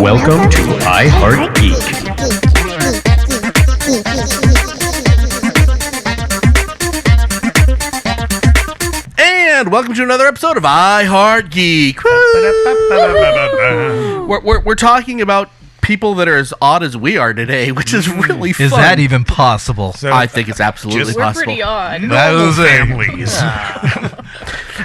Welcome to iHeartGeek. And welcome to another episode of iHeartGeek. We're talking about people that are as odd as we are today, which is really fun. Is that even possible? So, I think it's absolutely possible. We're pretty odd. Normal families.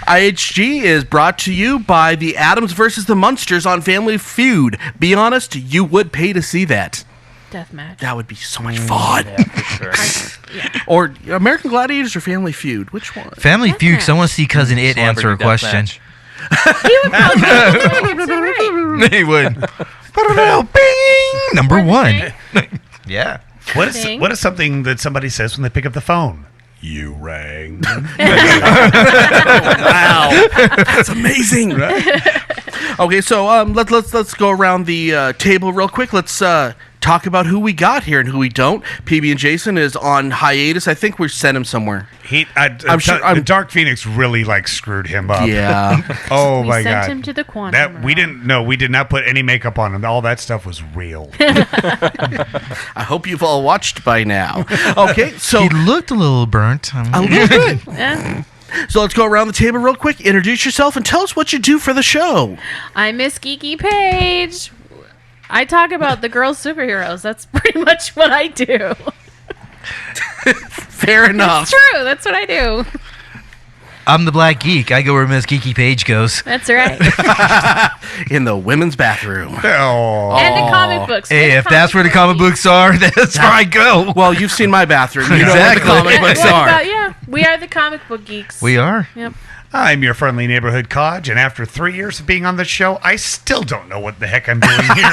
IHG is brought to you by the Addams versus the Munsters on Family Feud. Be honest, you would pay to see that. Deathmatch. That would be so much fun. Yeah, for sure. Or American Gladiators or Family Feud? Which one? Family Feud, because I want to see Cousin It answer a question. He would probably They would. Bing! Number one. Yeah. What is something that somebody says when they pick up the phone? You rang. Wow, that's amazing. Right? Okay, so let's go around the table real quick. Let's talk about who we got here and who we don't. PB&Jason is on hiatus. I think we sent him somewhere. The Dark Phoenix really screwed him up. Yeah. Oh we my sent god. him to the quantum realm. We did not put any makeup on him. All that stuff was real. I hope you've all watched by now. Okay, so He looked a little burnt. a little bit. Yeah. So let's go around the table real quick. Introduce yourself and tell us what you do for the show. I'm Miss Geeky Page. I talk about the girls' superheroes. That's pretty much what I do. Fair enough. It's true. That's what I do. I'm the Black Geek. I go where Miss Geeky Page goes. That's right. In the women's bathroom. Oh. And the comic books. Hey, if that's where the comic books are, that's where I go. Well, you've seen my bathroom. You Exactly. know what the comic books are. Yeah, we are the comic book geeks. We are. Yep. I'm your friendly neighborhood Codge, and after 3 years of being on the show, I still don't know what the heck I'm doing here.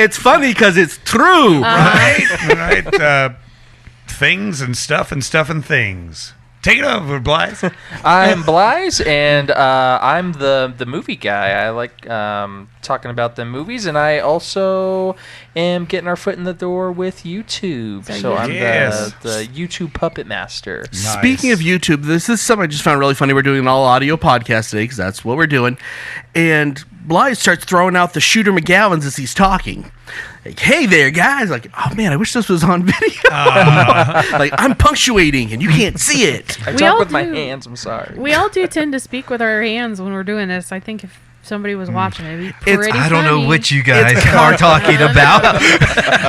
It's funny because it's true. Right? Things and stuff and things. Take it over, Blythe. I'm Blythe, and I'm the movie guy. I like talking about the movies, and I also am getting our foot in the door with YouTube. So I'm the YouTube puppet master. Nice. Speaking of YouTube, this is something I just found really funny. We're doing an all-audio podcast today because that's what we're doing. And Blythe starts throwing out the Shooter McGowan's as he's talking. Like, hey there, guys. Like, oh, man, I wish this was on video. Like, I'm punctuating, and you can't see it. I We talk all with my do. hands. I'm sorry. We all do tend to speak with our hands when we're doing this. I think if somebody was watching it, it'd be pretty I don't know funny. what you guys are talking about.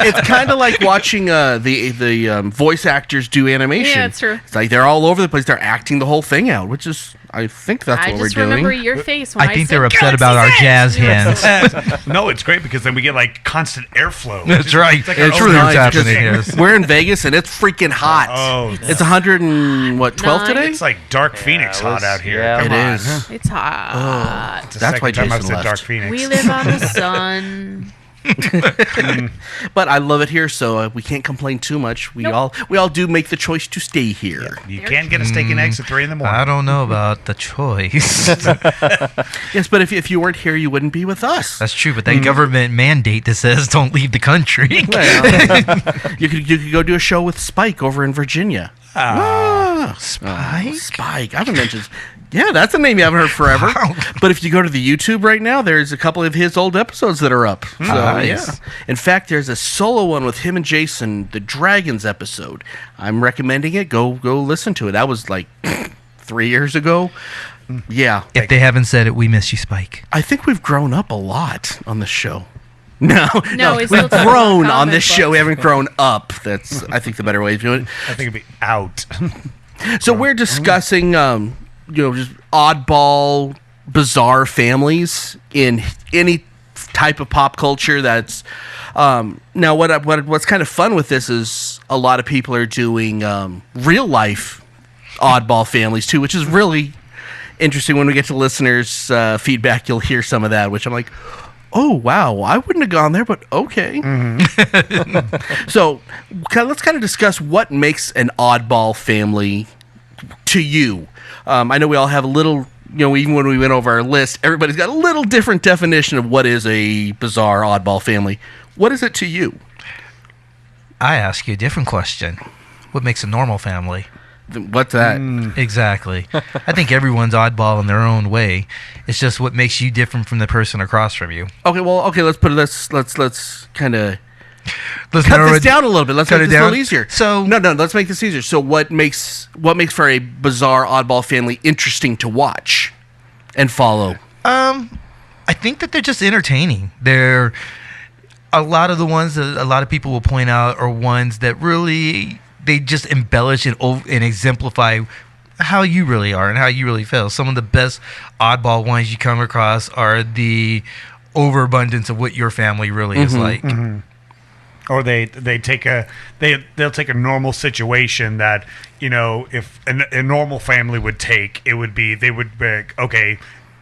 It's kind of like watching the voice actors do animation. Yeah, it's true. It's like they're all over the place. They're acting the whole thing out, which is, I think that's I what we're just doing. remember your face when I I think said, they're upset about our jazz hands. No, it's great because then we get constant airflow. That's right. It's like It's our really own what's nice happening just- here. We're in Vegas, and it's freaking hot. Oh, It's 112 today? it's like Dark Phoenix it hot was- out here. yeah. Come It on. is. It's hot. It's the That's second why time I've Jason said left. Dark Phoenix. We live on the sun. But I love it here, so we can't complain too much. We all do make the choice to stay here. You can get a steak and eggs at 3 in the morning. I don't know about the choice. Yes, but if you weren't here, you wouldn't be with us. That's true, but that government mandate that says don't leave the country. You could go do a show with Spike over in Virginia. Spike? Spike. I haven't mentioned. Yeah, that's a name you haven't heard forever. Wow. But if you go to the YouTube right now, there's a couple of his old episodes that are up. So, Nice. yeah. In fact, there's a solo one with him and Jason, the Dragons episode. I'm recommending it. Go listen to it. That was 3 years ago. Yeah. If they haven't said it, we miss you, Spike. I think we've grown up a lot on this show. No, we still we've talk about grown on comic this show. books. We haven't grown up. That's, I think, the better way of doing it. I think it'd be out. So we're discussing, just oddball, bizarre families in any type of pop culture. That's now what's kind of fun with this is a lot of people are doing real life oddball families too, which is really interesting. When we get to listeners' feedback, you'll hear some of that, which I'm like, oh, wow, I wouldn't have gone there, but okay. So let's kind of discuss what makes an oddball family to you. I know we all have a little, even when we went over our list, everybody's got a little different definition of what is a bizarre oddball family. What is it to you? I ask you a different question. What makes a normal family? What's that? Exactly. I think everyone's oddball in their own way. It's just what makes you different from the person across from you. Okay. Let's put it. Let's kind of Let's cut narrow this it down a little bit. Let's cut make it this a little down. easier. So no. Let's make this easier. So what makes for a bizarre oddball family interesting to watch and follow? I think that they're just entertaining. They're a lot of the ones that a lot of people will point out are ones that really they just embellish and exemplify how you really are and how you really feel. Some of the best oddball ones you come across are the overabundance of what your family really is like. Or they'll take a normal situation that, if a normal family would take, they would be okay,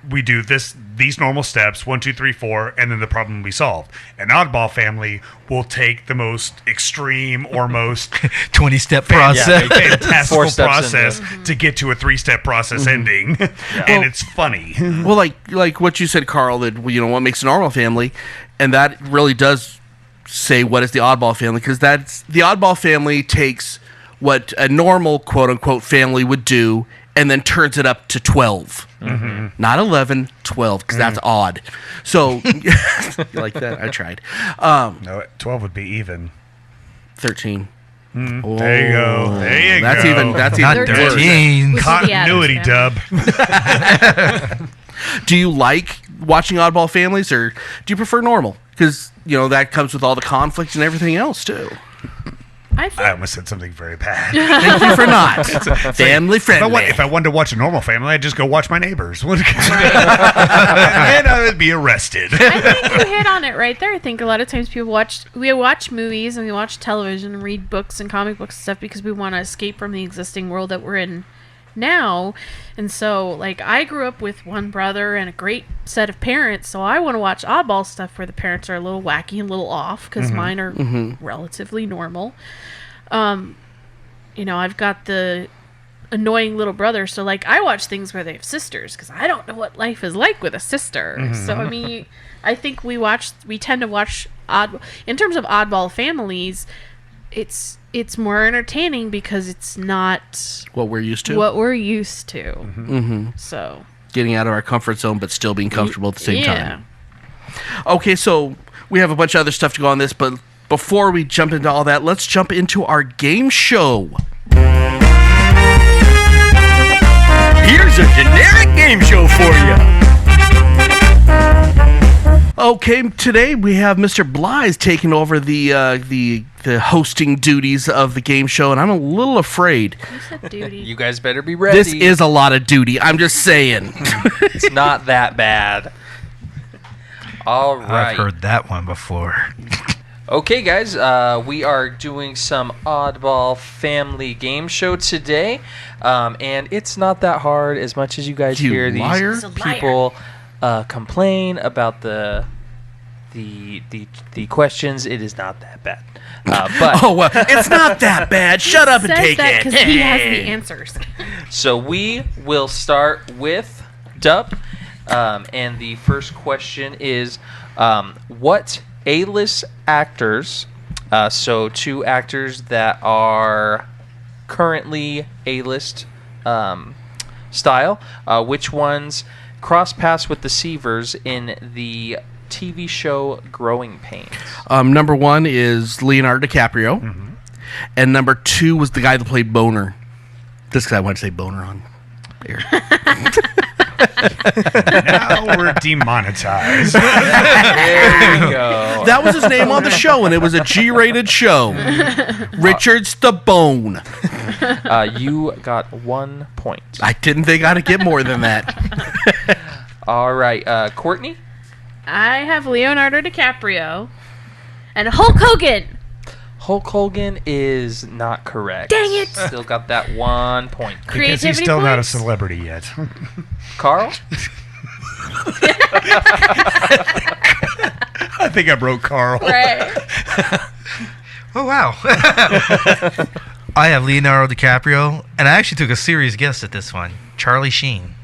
we do these normal steps 1, 2, 3, 4, and then the problem will be solved. An oddball family will take the most extreme or most 20-step process, fantastical process to get to a 3-step process ending, and it's funny. Well, like what you said, Carl, that what makes a normal family, and that really does say what is the oddball family, because that's the oddball family takes what a normal quote unquote family would do and then turns it up to 12. Not 11, 12, because that's odd. So, you like that? I tried. No, 12 would be even. 13. Oh, there you go. That's even Not worse. 13. Continuity dub. Do you like watching oddball families, or do you prefer normal? Because, that comes with all the conflict and everything else, too. I almost said something very bad. Thank you for not. Family friendly. If I wanted to watch a normal family, I'd just go watch my neighbors. And I would be arrested. I think you hit on it right there. I think a lot of times we watch movies and we watch television and read books and comic books and stuff because we want to escape from the existing world that we're in now. And so, I grew up with one brother and a great set of parents, so I want to watch oddball stuff where the parents are a little wacky and a little off, because mine are relatively normal. I've got the annoying little brother, so I watch things where they have sisters, because I don't know what life is like with a sister. So I think we tend to watch in terms of oddball families, it's more entertaining because it's not what we're used to. So getting out of our comfort zone, but still being comfortable at the same time. Okay, so we have a bunch of other stuff to go on this, but before we jump into all that, let's jump into our game show. Here's a generic game show for you. Okay, today we have Mr. Blythe taking over the hosting duties of the game show, and I'm a little afraid. You said duty. You guys better be ready. This is a lot of duty. I'm just saying. It's not that bad. All right. I've heard that one before. Okay, guys, we are doing some Oddball Family game show today, and it's not that hard. As much as you guys hear these people complain about the questions, it is not that bad. But it's not that bad. Shut up and take it. Because he has the answers. So we will start with Dub, and the first question is, what A-list actors, so 2 actors that are currently A-list style, which ones cross paths with the Seavers in the TV show Growing Pains? Number 1 is Leonardo DiCaprio, and number 2 was the guy that played Boner. This guy wanted to say Boner on air. Now we're demonetized. There you go. That was his name on the show, and it was a G-rated show. Richard's the Bone. You got 1 point. I didn't think I'd get more than that. All right, Courtney? I have Leonardo DiCaprio and Hulk Hogan. Hulk Hogan is not correct. Dang it. Still got that 1 point. Because he's still not a celebrity yet. Carl? I think I broke Carl. Right. Oh, wow. I have Leonardo DiCaprio, and I actually took a serious guess at this one. Charlie Sheen.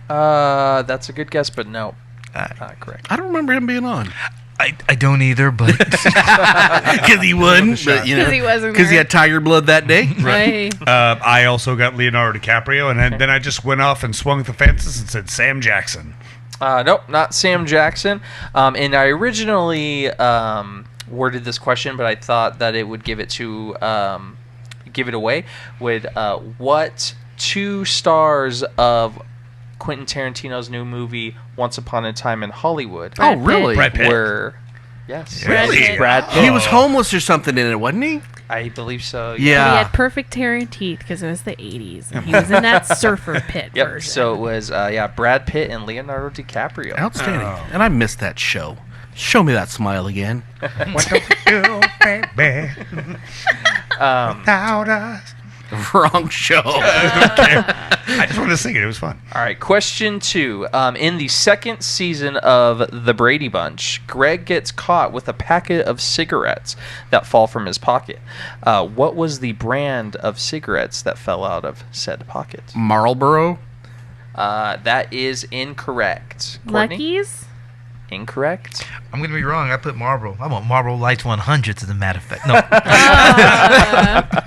That's a good guess, but no. Not correct. I don't remember him being on. I don't either, but Because he wouldn't. But, you know, 'Cause he wasn't because he there. had tiger blood that day. Right. I also got Leonardo DiCaprio, and then I just went off and swung the fences and said Sam Jackson. Nope, not Sam Jackson. And I originally worded this question, but I thought that it would give it away. What 2 stars of Quentin Tarantino's new movie Once Upon a Time in Hollywood Oh, really? Brad Pitt. were? Yes, Really? Brad Pitt. He was homeless or something in it, wasn't he? I believe so. He Yeah. had perfect tearing teeth because it was the 80s. And he was in that surfer pit Yep. version. So it was Brad Pitt and Leonardo DiCaprio. Outstanding. And I missed that show. Show me that smile again. What don't you do, baby? Without us. Wrong show. I just wanted to sing it. It was fun. All right, question 2. In the second season of The Brady Bunch, Greg gets caught with a packet of cigarettes that fall from his pocket. What was the brand of cigarettes that fell out of said pocket? Marlboro. That is incorrect. Courtney? Lucky's? Incorrect. I'm going to be wrong. I put Marlboro. I want Marlboro Lights 100s as a matter of fact. No.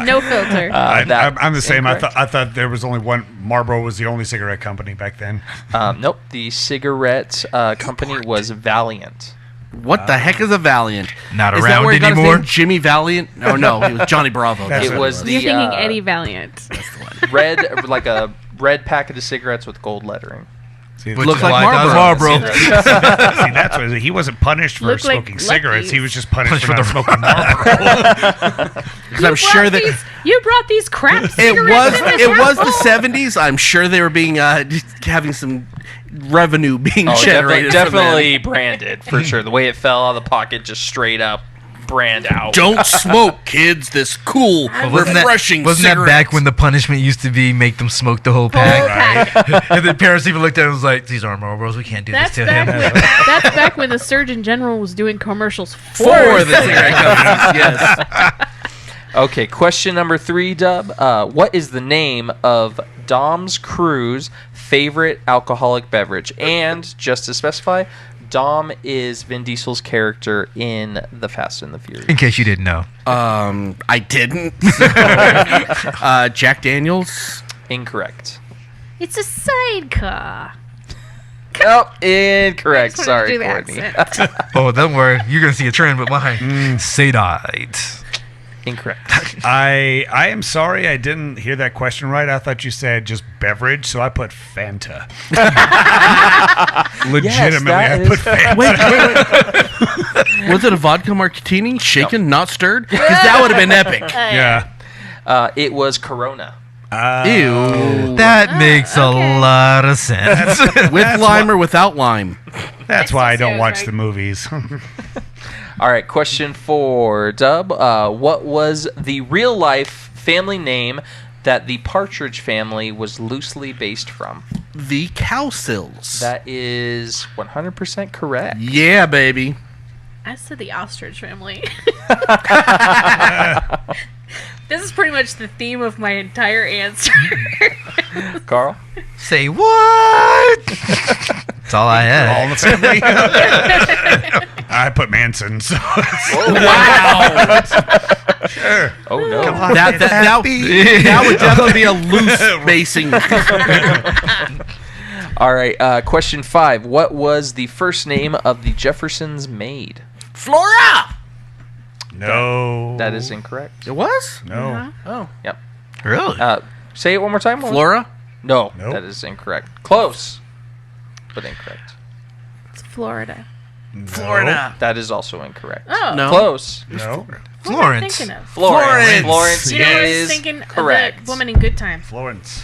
No filter. I'm the same. incorrect. I thought there was only one. Marlboro was the only cigarette company back then. Nope. The cigarette company was Valiant. What the heck is a Valiant? Not Is that around where he got his anymore? name? Jimmy Valiant? Oh, no. He was Johnny Bravo. That's It what was it the You're thinking Eddie Valiant. red, like a red packet of cigarettes with gold lettering. See, Which Looks is like why it does Marlboro. see, that's what he wasn't punished for Looked like smoking cigarettes. He Lucky's. was just punished Punished for for not smoking Marlboro. Because I'm sure that You brought these crap it cigarettes was in it this was the household? 70s. I'm sure they were being having some revenue being Oh, generated. definitely branded for sure. The way it fell out of the pocket, just straight up brand out. Don't smoke, kids. This cool, refreshing Wasn't that cigarettes. back when the punishment used to be make them smoke the whole Whole pack? pack. And the parents even looked at it and was like, these aren't Marlboros. We can't do That's this to back, him. when, that's back when the Surgeon General was doing commercials for the cigarette companies? Yes. Okay, question number 3, Dub. What is the name of Dom's crew's favorite alcoholic beverage? And just to specify, Dom is Vin Diesel's character in The Fast and the Furious. In case you didn't know. I didn't. Jack Daniels. Incorrect. It's a sidecar. Oh, incorrect. I just wanted Sorry, to do the Courtney. accent. Oh, don't worry. You're going to see a trend with mine. Sadite. Incorrect. I am sorry I didn't hear that question right. I thought you said just beverage, so I put Fanta. Legitimately, that I put is- Fanta. Was it a vodka martini? Shaken, not stirred? Because that would have been epic. Yeah. It was Corona. Ew. That makes okay. a lot of sense. With lime or without lime? That's why I don't Stereotype. watch the movies. All right, question 4, Dub. What was the real-life family name that the Partridge Family was loosely based from? The Cowsills. That is 100% correct. Yeah, baby. I said the ostrich family. This is pretty much the theme of my entire answer. Carl? Say what? That's all I had. All in the family. I put Manson. So Wow. sure. Oh, no. that would definitely be a loose basing. All right, question 5. What was the first name of the Jeffersons' maid? Flora. No. That is incorrect. It was? No. Oh. Yep. Really? Say it one more time. Flora? No, Nope. that is incorrect. Close, but incorrect. It's Florida. Florida. That is also incorrect. Oh. No. Close. No. What am I Florence. thinking of? Florence. Florence. You know, I was is thinking correct. of the woman in Good Times. Florence.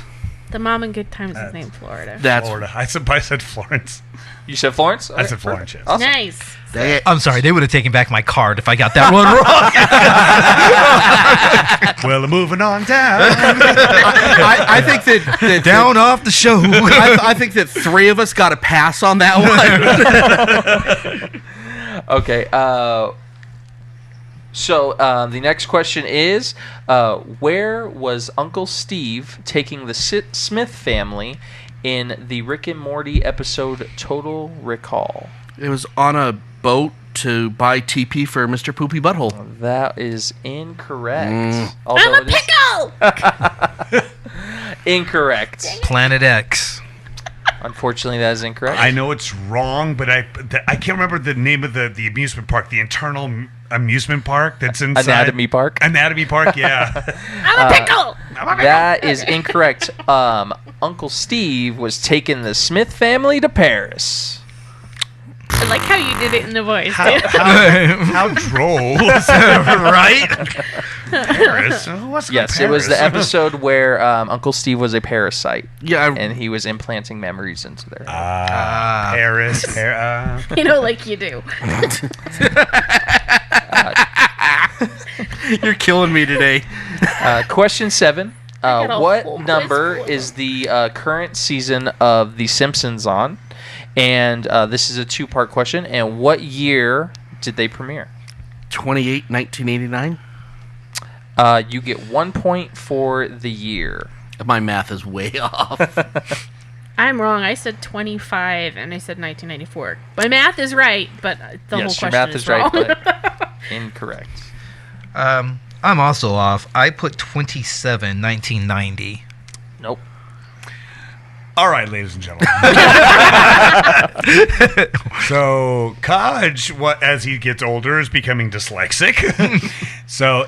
The mom in Good Times is named Florida. That's Florida. I said Florence. You said Florence? I said Florence, yes. Awesome. Nice. I'm sorry. They would have taken back my card if I got that one wrong. Well, moving on down. I think that Down off the show. I think that 3 of us got a pass on that one. Okay. So the next question is, where was Uncle Steve taking the Smith family in the Rick and Morty episode Total Recall? It was on a boat to buy TP for Mr. Poopy Butthole. That is incorrect. Mm. I'm a pickle! Incorrect. Planet X. Unfortunately, that is incorrect. I know it's wrong, but I can't remember the name of the amusement park, the internal amusement park that's inside. Anatomy Park. Anatomy Park, yeah. I'm a pickle! That is incorrect. Uncle Steve was taking the Smith family to Paris. I like how you did it in the voice, How, dude. how droll. Right? Paris? What's Yes, Paris? it was the episode where Uncle Steve was a parasite. Yeah, And he was implanting memories into their head. Paris. You know, like you do. You're killing me today. Question 7. got a full What quiz number full of is the current season of The Simpsons on? And this is a two-part question. And what year did they premiere? 1989. You get 1 point for the year. My math is way off. I'm wrong. I said 25, and I said 1994. My math is right, but the whole Yes, question your math is right, wrong. but incorrect. I'm also off. I put 27, 1990. Nope. All right, ladies and gentlemen. So, Kaj, as he gets older, is becoming dyslexic. So,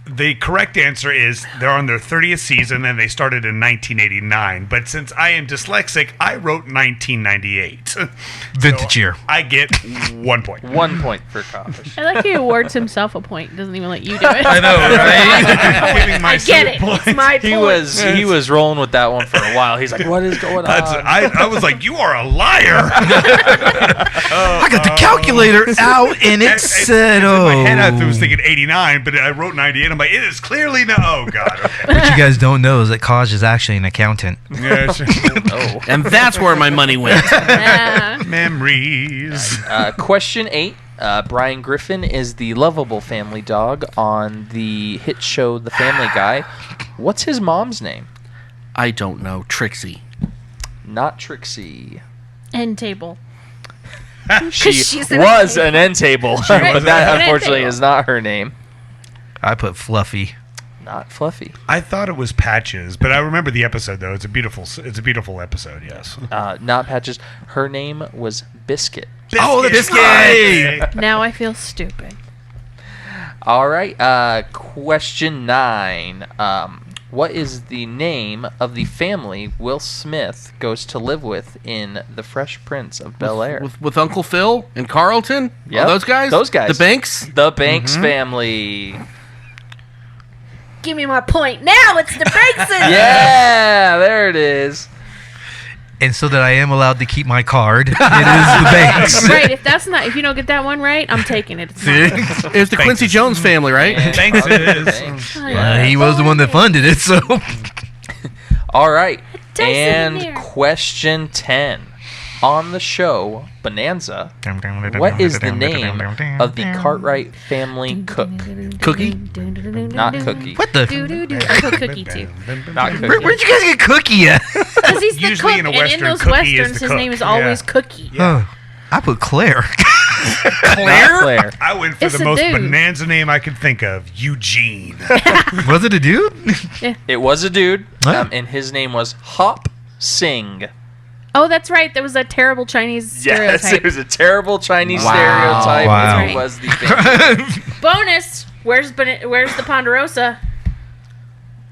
the correct answer is they're on their 30th season and they started in 1989. But since I am dyslexic, I wrote 1998. Vintage year. I get 1 point. 1 point for Kosh. I like he awards himself a point. Doesn't even let you do it. I know, right? Giving I myself get it. points. It's my point. He was rolling with that one for a while. He's like, what is going on? I was like, you are a liar. I got the calculator out and it said, In my head, I oh. was thinking 89, but I wrote 98. I'm like, it is clearly no. Oh, God. Okay. What you guys don't know is that Kaj is actually an accountant. Yeah, sure. Oh. And that's where my money went. Yeah. Memories. Question 8. Brian Griffin is the lovable family dog on the hit show The Family Guy. What's his mom's name? I don't know. Trixie. Not Trixie. End table. She she's an was end an end table, was but an that end unfortunately table. is not her name. I put Fluffy. Not Fluffy. I thought it was Patches, but I remember the episode though. It's a beautiful episode. Yes. Not Patches. Her name was Biscuit. Oh, the Biscuit. biscuit! Now I feel stupid. All right. Question 9. What is the name of the family Will Smith goes to live with in The Fresh Prince of Bel-Air? With Uncle Phil and Carlton? Yep. Oh, those guys? Those guys. The Banks? The Banks family. Give me my point now. It's the Braxton. Yeah, there it is. And so that I am allowed to keep my card, it is the Banks. Right. If you don't get that one right, I'm taking it. It's mine. It was the Quincy Jones family, right? And Thanks, it is. Banks. Oh, yeah. He was the one that funded it, so. All right. Dyson And mirror. question 10. On the show Bonanza, what is the name of the Cartwright family cook? Cookie? Not Cookie. What the? I put Cookie too. Not Cookie. Where'd you guys get Cookie at? Because he's the Usually cook, in a and in Western, those Cookie is westerns, the his name cook. is always Yeah. Cookie. Oh, I put Claire. Not Claire. I went for It's the a most dude. bonanza name I could think of. Eugene. Was it a dude? It was a dude, Huh? and his name was Hop Sing. Oh, that's right. There was a terrible Chinese Yes, stereotype. it was a terrible Chinese Wow. stereotype. Wow. It was the family. Bonus. Where's the Ponderosa?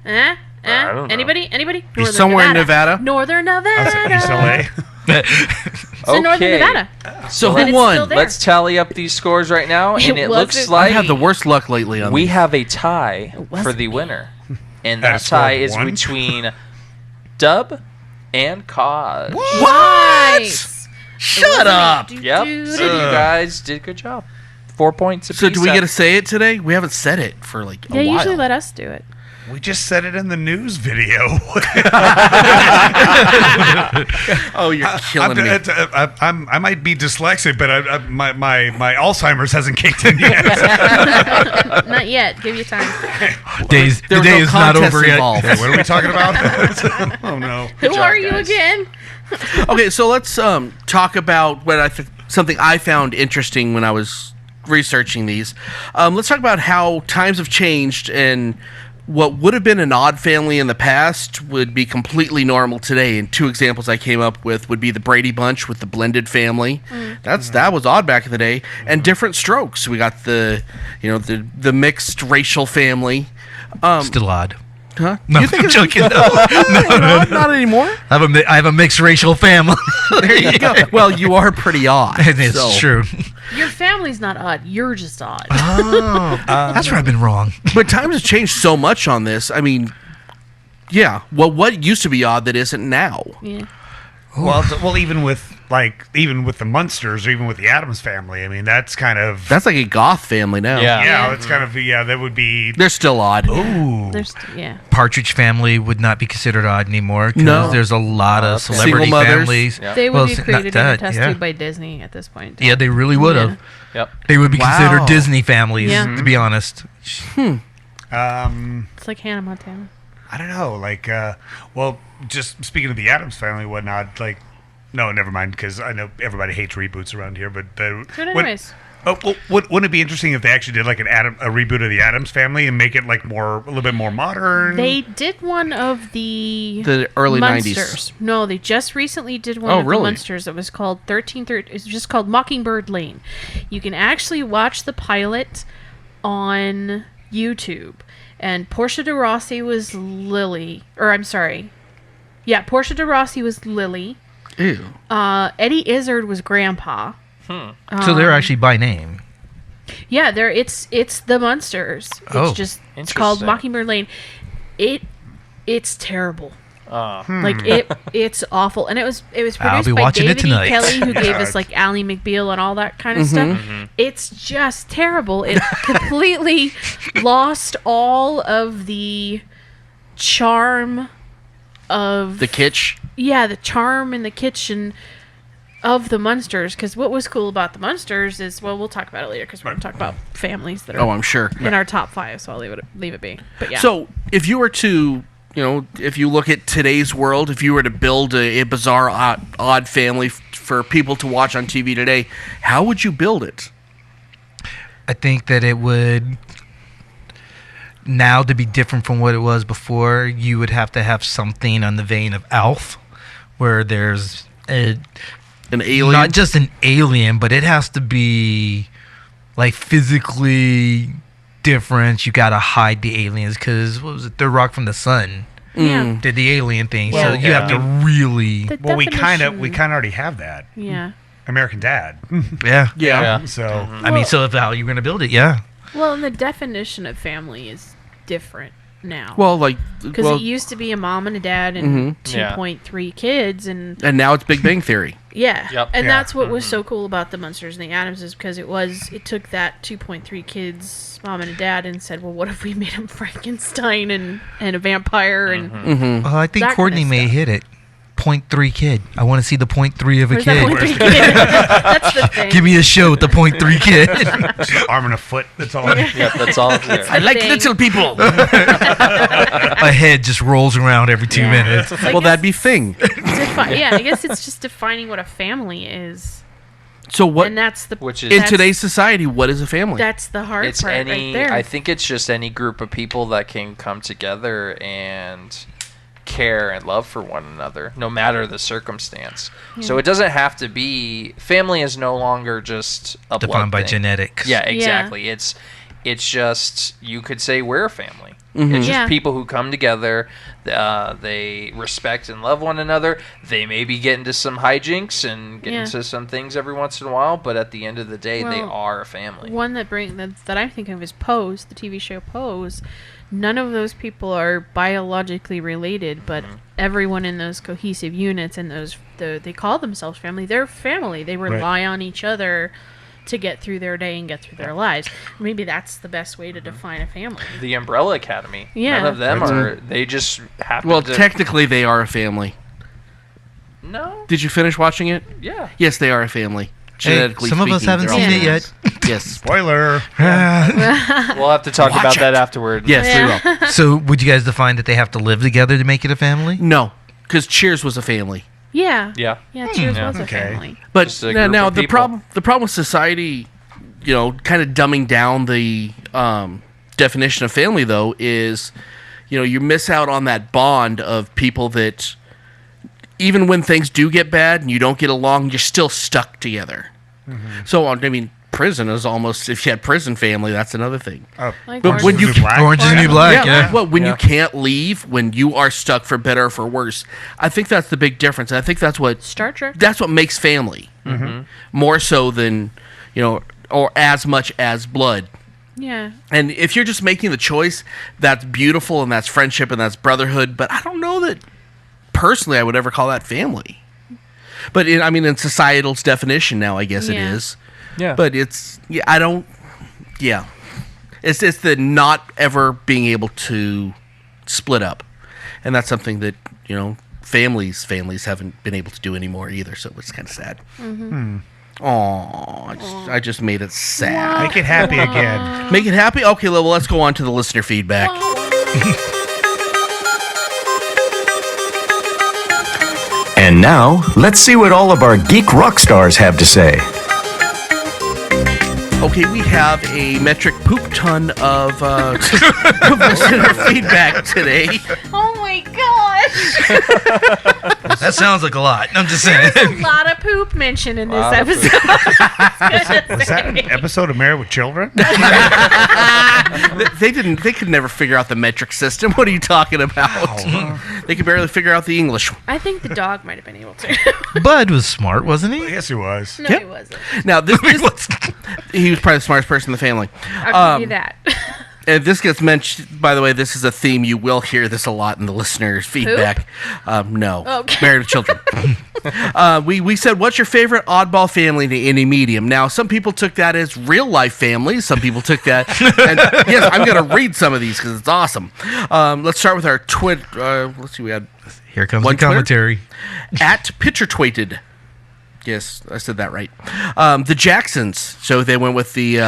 I don't know. Anybody? He's somewhere in Nevada. Northern I was Nevada. at East LA. It's in Northern Okay. Nevada. So And who it's won? still there. Let's tally up these scores right now, and it looks wasn't- like I've had the worst luck lately on we these. have a tie wasn't for the me. winner. And At a that score tie of is 1? between Dub and Cod. Nice. Shut up! Yep. So you guys did a good job. 4 points apiece. So do we get to say it today? We haven't said it for like a Yeah, while. usually let us do it. We just said it in the news video. Oh, you're killing me. I might be dyslexic, but my Alzheimer's hasn't kicked in yet. Not yet. Give you time. There The was day no is not contest over yet. involved. What are we talking about? Oh no. Who job, are you guys. again? Okay, so let's talk about what I think something I found interesting when I was researching these. Let's talk about how times have changed and what would have been an odd family in the past would be completely normal today. And 2 examples I came up with would be the Brady Bunch with the blended family. That was odd back in the day. And Different Strokes. We got the mixed racial family. Still odd. Huh? No, You think I'm it's joking. not anymore? I have a mixed racial family. There you go. Well, you are pretty odd. It's so. true. Your family's not odd. You're just odd. That's where I've been wrong. But times have changed so much on this. I mean, yeah. Well, what used to be odd that isn't now? Yeah. Well, even with the Munsters or even with the Addams family, I mean, that's kind of That's like a goth family now. Yeah. it's kind of that would be. They're still odd. Ooh. Yeah. Partridge family would not be considered odd anymore. 'Cause No. there's a lot of Single celebrity mothers. families. Yeah. They would Well, be not created that, and attested yeah. by Disney at this point. Yeah, they really would have. Yep. They would be Wow. considered Disney families, Yeah. to be honest. It's like Hannah Montana. I don't know, like, just speaking of the Addams family and whatnot, like, no, never mind, because I know everybody hates reboots around here, but But anyways, wouldn't it be interesting if they actually did like a reboot of the Addams family and make it like a little bit more modern? they did one of the early Munsters. 90s. No, they just recently did one Oh, of really? the Munsters. It was called 1313. It's just called Mockingbird Lane. You can actually watch the pilot on YouTube. And Portia de Rossi was Lily. Or I'm sorry. Yeah, Portia de Rossi was Lily. Ew. Eddie Izzard was Grandpa. So they're actually by name. Yeah, it's the Munsters. Oh, It's called interesting. Mockingbird Lane. It's terrible. Hmm. Like it's awful, and it was I'll produced be by watching it David E. tonight. Kelly, who gave us like Ally McBeal and all that kind of stuff. It's just terrible. It completely lost all of the charm of The kitsch. the charm in the kitchen of the Munsters. Because what was cool about the Munsters is, well, we'll talk about it later because we're going to talk about families that are Oh, I'm sure. in our top 5. So I'll leave it be. But yeah. So, if you were to, if you look at today's world, if you were to build a bizarre, odd family for people to watch on TV today, how would you build it? I think that it would, now to be different from what it was before, you would have to have something on the vein of Alf, where there's An alien? not just an alien, but it has to be like physically different. You gotta hide the aliens because what was it? Third Rock from the Sun yeah. did the alien thing, so Well, you have to really, The well, we kind of definition- already have that. Yeah. American Dad. yeah. Yeah. So I mean, so if how you're gonna build it, yeah. Well, and the definition of family is different now. Well, like, because it used to be a mom and a dad and Yeah. 2.3 kids, and and now it's Big Bang Theory. yeah, Yep. and Yeah. that's what was so cool about the Munsters and the Addams is because it took that 2.3 kids, mom and a dad, and said, well, what if we made them Frankenstein and a vampire and Well, I think That Courtney kinda may stuff. hit it. 0.3 kid. I want to see the 0.3 of a where's that kid. 0.3 kid? That's the thing. Give me a show with the 0.3 kid. just arm and a foot. That's all. Yep, that's all it's there. I like thing. little people. A head just rolls around every 2 Yeah. minutes. I Well, guess that'd be Thing. yeah, I guess it's just defining what a family is, So what, and that's the Which is in that's- today's society, what is a family? That's the hard It's part any. right there. I think it's just any group of people that can come together and care and love for one another, no matter the circumstance. So it doesn't have to be. Family is no longer just a Defined blood by thing. genetics. Yeah, exactly. It's just, you could say we're a family. Mm-hmm. It's just Yeah. people who come together. They respect and love one another. They maybe get into some hijinks and get Yeah. into some things every once in a while, but at the end of the day, they Well, are a family. One that I'm thinking of is Pose, the TV show Pose. None of those people are biologically related, but everyone in those cohesive units and they call themselves family. They're family. They rely on each other to get through their day and get through their lives. Maybe that's the best way to define a family. The Umbrella Academy. Yeah. None of them are. They just happen well, to. technically, they are a family. No. Did you finish watching it? Yeah. Yes, they are a family. Hey, Genetically some of us speaking, haven't they're all seen it families. yet. Yes. Spoiler. We'll have to talk Watch about it. that afterward. Yes, Yeah. they will. So would you guys define that they have to live together to make it a family? No, because Cheers was a family. Yeah. Yeah. Yeah, Cheers Yeah. was a Okay. family. But Just a now, group of the people. problem with society, kind of dumbing down the definition of family, though, is you miss out on that bond of people that even when things do get bad and you don't get along, you're still stuck together. So, I mean, prison is almost, if you had prison family, that's another thing. Like But Orange when is you the New Black. Orange is the New Black, yeah. Well, when Yeah. you can't leave, when you are stuck for better or for worse, I think that's the big difference. I think that's what Star Trek. makes family, more so than or as much as blood. Yeah. And if you're just making the choice, that's beautiful and that's friendship and that's brotherhood. But I don't know that personally I would ever call that family. But in societal's definition now, I guess it Yeah. is. Yeah. But it's it's the not ever being able to split up, and that's something that families haven't been able to do anymore either. So it's kind of sad. Aw, I just made it sad. Make it happy again. Make it happy. Okay, well, let's go on to the listener feedback. And now, let's see what all of our geek rock stars have to say. Okay, we have a metric poop ton of listener feedback today. Oh my gosh. That sounds like a lot. I'm just saying. There's a lot of poop mentioned in this Lot of episode. Was that an episode of Married with Children? They could never figure out the metric system. What are you talking about? They could barely figure out the English. I think the dog might have been able to. Bud was smart, wasn't he? Yes, he was. No, Yep. he wasn't. Now, he was probably the smartest person in the family. I'll give you that. And this gets mentioned, by the way, this is a theme. You will hear this a lot in the listeners' feedback. No. Okay. Married with Children. We said, what's your favorite oddball family in any medium? Now, some people took that as real-life families. Some people took that. And yes, I'm going to read some of these because it's awesome. Let's start with our Twitter. Let's see, we had Here comes One the commentary. at Pitchertwaited. Yes, I said that right. The Jacksons. So they went with the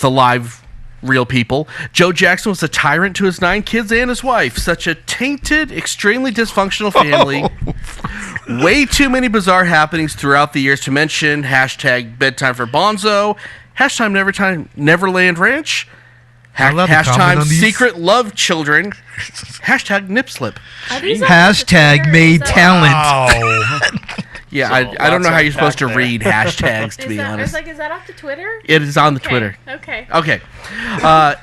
live real people. Joe Jackson was a tyrant to his 9 kids and his wife. Such a tainted, extremely dysfunctional family. Way too many bizarre happenings throughout the years to mention. Hashtag bedtime for Bonzo. Hashtag Neverland Ranch. I love to comment Hashtag on these. secret love children. Hashtag nip slip. Are these all Hashtag Twitter? made Is that- talent. Oh, Yeah, So I don't know lots how of you're supposed to back there. read hashtags, to Is be that, honest. is that off the Twitter? It is on the Okay, Twitter. Okay. Okay.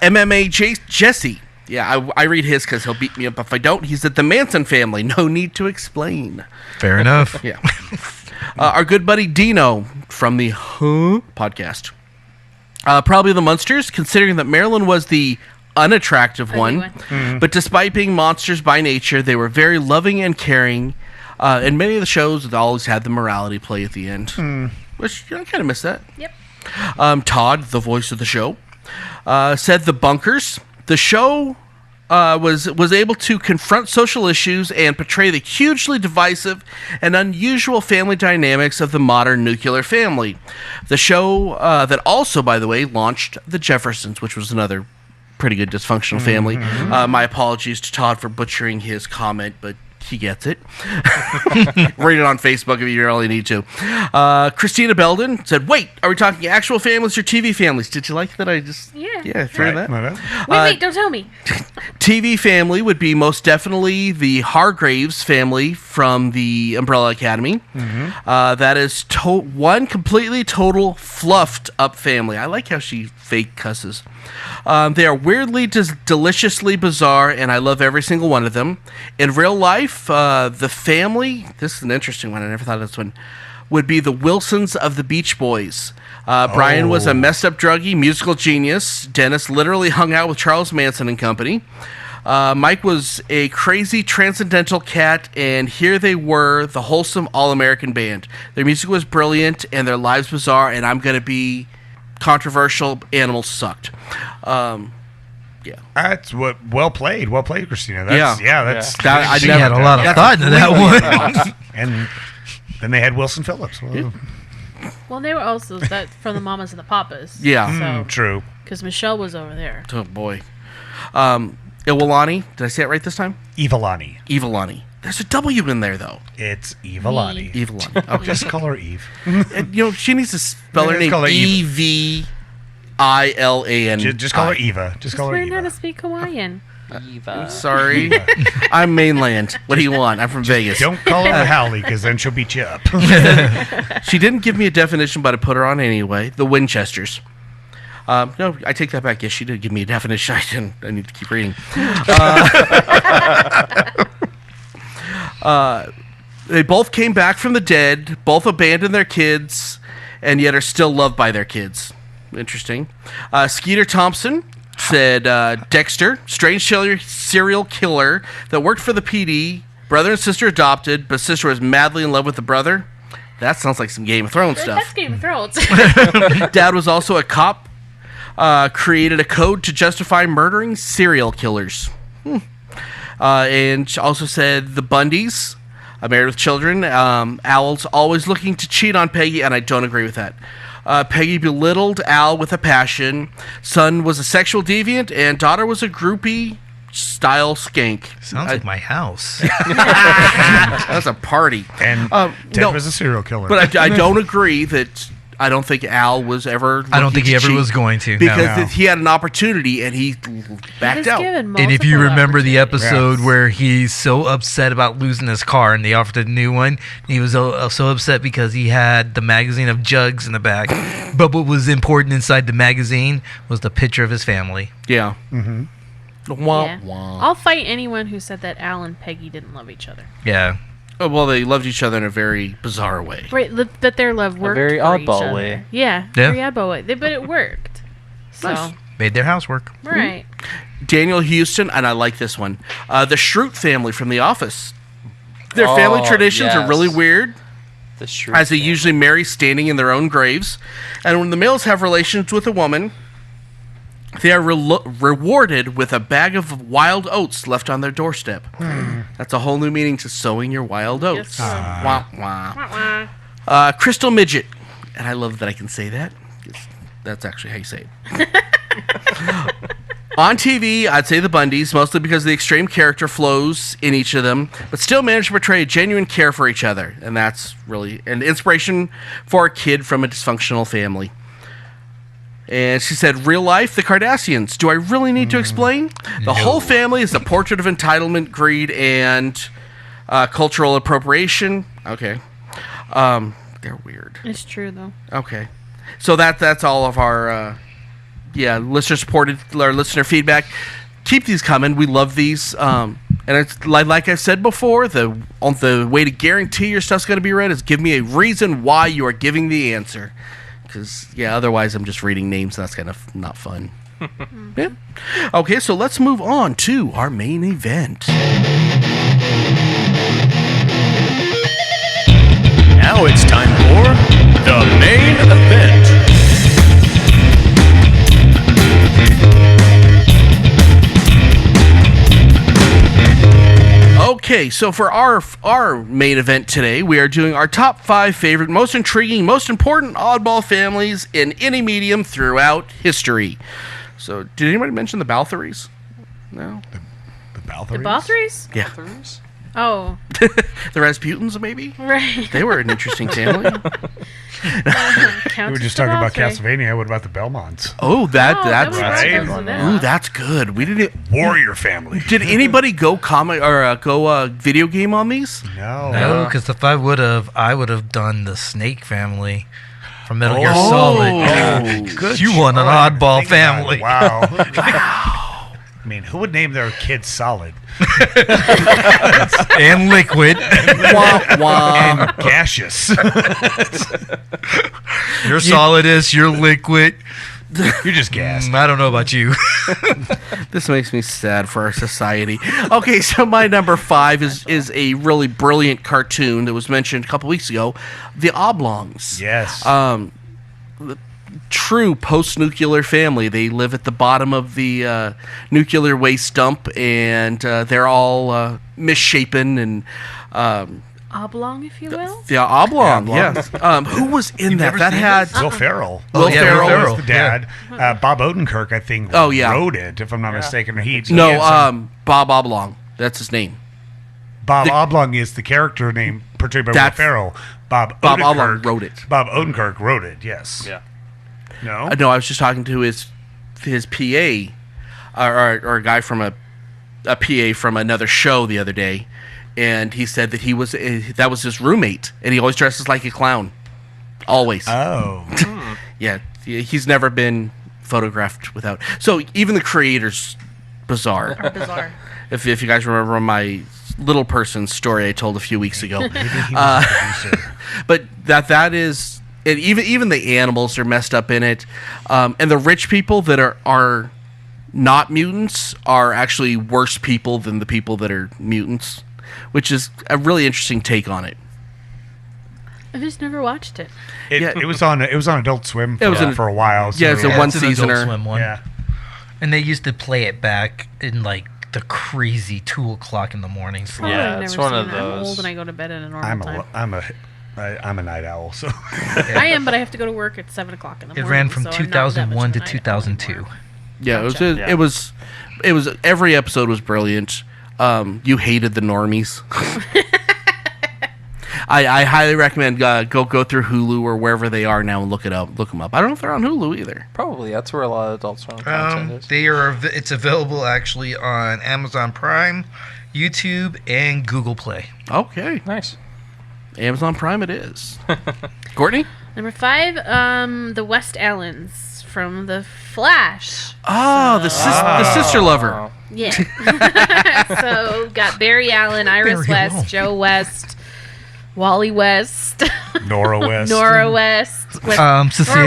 MMA Jesse. Yeah, I read his because he'll beat me up if I don't. He said the Manson family. No need to explain. Fair enough. Yeah. Our good buddy Dino from the podcast. Probably the Munsters, considering that Marilyn was the unattractive one. But despite being monsters by nature, they were very loving and caring. And many of the shows always had the morality play at the end. Which, I kind of miss that. Yep. Todd, the voice of the show, said the Bunkers. The show was able to confront social issues and portray the hugely divisive and unusual family dynamics of the modern nuclear family. The show that also, by the way, launched The Jeffersons, which was another pretty good dysfunctional family. My apologies to Todd for butchering his comment, but he gets it. Read it on Facebook if you really need to. Christina Belden said, wait, are we talking actual families or TV families? Did you like that I just... Yeah. threw right. that? My bad. Wait, don't tell me. TV family would be most definitely the Hargraves family from the Umbrella Academy. That is one completely total fluffed up family. I like how she fake cusses. They are weirdly deliciously bizarre, and I love every single one of them. In real life, the family, this is an interesting one, I never thought of this one, would be the Wilsons of the Beach Boys. Brian was a messed up druggie, musical genius. Dennis literally hung out with Charles Manson and company. Mike was a crazy transcendental cat, and here they were, the wholesome all-American band. Their music was brilliant, and their lives bizarre, and I'm going to be controversial. Animals sucked. Yeah. That's well played, Christina. That's, Yeah. that's That- I She never- had a lot of that's thought into that completely one. And then they had Wilson Phillips. Well, Well, they were also that from the Mamas and the Papas. Yeah. So, true. because Michelle was over there. Oh, boy. Iwalani. Did I say it right this time? Ivalani. Ivalani. There's a W in there, though. It's Evilani. Evilani. Okay. Just call her Eve. And, she needs to spell her Yeah, name call her Eve. EVILAN. Just call her Eva. Just call her learn how Eva. to speak Hawaiian. Eva. Sorry. I'm mainland. What do you want? I'm from Vegas. Don't call her Hallie, because then she'll beat you up. She didn't give me a definition, but I put her on anyway. The Winchesters. No, I take that back. Yes, she did give me a definition. I need to keep reading. They both came back from the dead. Both abandoned their kids, and yet are still loved by their kids. Interesting. Skeeter Thompson said, Dexter, strange serial killer that worked for the PD. Brother and sister adopted, but sister was madly in love with the brother. That sounds like some Game of Thrones stuff. That's Game of Thrones. Dad was also a cop. Created a code to justify murdering serial killers. And also said the Bundys, married with children. Al's always looking to cheat on Peggy, and I don't agree with that. Peggy belittled Al with a passion. Son was a sexual deviant, and daughter was a groupie-style skank. Sounds like my house. That's a party. And Ted was a serial killer. But I don't agree that... I don't think Al was ever... I don't think he ever cheat was going to. because no. he had an opportunity, and he backed out. And if you remember the episode where he's so upset about losing his car and they offered a new one, he was so upset because he had the magazine of jugs in the back. But what was important inside the magazine was the picture of his family. Yeah. Mm-hmm. Wah, wah. I'll fight anyone who said that Al and Peggy didn't love each other. Yeah. Oh, well, they loved each other in a very bizarre way. Right, that their love worked. very for each oddball other. way. Yeah, very oddball way. But it worked. So, Nice. Made their house work. right. Daniel Houston, and I like this one. The Schrute family from The Office. Their family traditions are really weird, The Schrute as they family. usually marry standing in their own graves. And when the males have relations with a woman, they are rewarded with a bag of wild oats left on their doorstep. That's a whole new meaning to sowing your wild oats. Yes. Wah, wah. Wah, wah. Crystal Midget. And I love that I can say that. That's actually how you say it. On TV, I'd say the Bundys, mostly because the extreme character flows in each of them, but still manage to portray a genuine care for each other. And that's really an inspiration for a kid from a dysfunctional family. And she said, real life, the Kardashians. Do I really need to explain? The whole family is a portrait of entitlement, greed, and cultural appropriation. Okay. They're weird. It's true, though. Okay. So that's all of our listener-supported, our listener feedback. Keep these coming. We love these. And it's like I said before, the way to guarantee your stuff's going to be read is give me a reason why you are giving the answer. Because, otherwise I'm just reading names. And that's kind of not fun. Yeah. Okay, so let's move on to our main event. Now it's time for the main event. Okay, so for our main event today, we are doing our top 5 favorite, most intriguing, most important oddball families in any medium throughout history. So, did anybody mention the Balthuries? No? The The Balthuries? Balthuries? Yeah. Oh, The Rasputins, maybe? right. They were an interesting family. We were just talking about Castlevania. What about the Belmonts? Oh, that's right. Ooh, that's good. We didn't. Warrior family. Did anybody go comic or go video game on these? No. No, because if I would have done the Snake family from Metal Gear Solid. Good. You want an oddball family. Wow. I mean, who would name their kid Solid? And Liquid. Wah, wah. And Gaseous. You're Solidus, you're Liquid. You're just gas. I don't know about you. This makes me sad for our society. Okay, so my number 5 is a really brilliant cartoon that was mentioned a couple weeks ago, The Oblongs. Yes. The true post-nuclear family. They live at the bottom of the nuclear waste dump, and they're all misshapen and Oblong, if you will. yeah, oblong. Yeah, Yes. Who was in that? never That seen had Will Ferrell. Will Ferrell. was the dad. Bob Odenkirk, I think, Oh, yeah. wrote it, if I'm not mistaken. no Bob Oblong. That's his name. Bob Oblong is the character name portrayed by Will Ferrell. Bob Oblong wrote it. Bob Odenkirk wrote it. Yes. Yeah. No. No, I was just talking to his PA, or a guy from a PA from another show the other day, and he said that that was his roommate, and he always dresses like a clown, always. Oh. Yeah, he's never been photographed without. So even the creators, bizarre. Bizarre. If you guys remember my little person story I told a few weeks ago, Maybe he was a producer. but that is, and even the animals are messed up in it, and the rich people that are not mutants are actually worse people than the people that are mutants, which is a really interesting take on it. I've just never watched it. It was on Adult Swim for a while. So it's a one it's an Adult seasoner. Swim one. Yeah. And they used to play it back in like the crazy 2:00 in the morning. So Probably Yeah, never it's one seen of it. I'm those. old and I go to bed at a normal time. I'm a night owl, so I am, but I have to go to work at 7:00 in the morning. it ran from so I'm not that much 2001 of to a night owl 2002. anymore. Yeah, Gotcha. it was every episode was brilliant. You hated the normies. I highly recommend go through Hulu or wherever they are now and look them up. I don't know if they're on Hulu either. Probably. That's where a lot of Adult Swim content is. It's available actually on Amazon Prime, YouTube, and Google Play. Okay, Nice. Amazon Prime it is. Courtney? Number 5, the West Allens from The Flash. Oh, the sister lover. Yeah. So got Barry Allen, Iris Barry West, Allen. Joe West, Wally West, Nora West. Nora West, Cecile.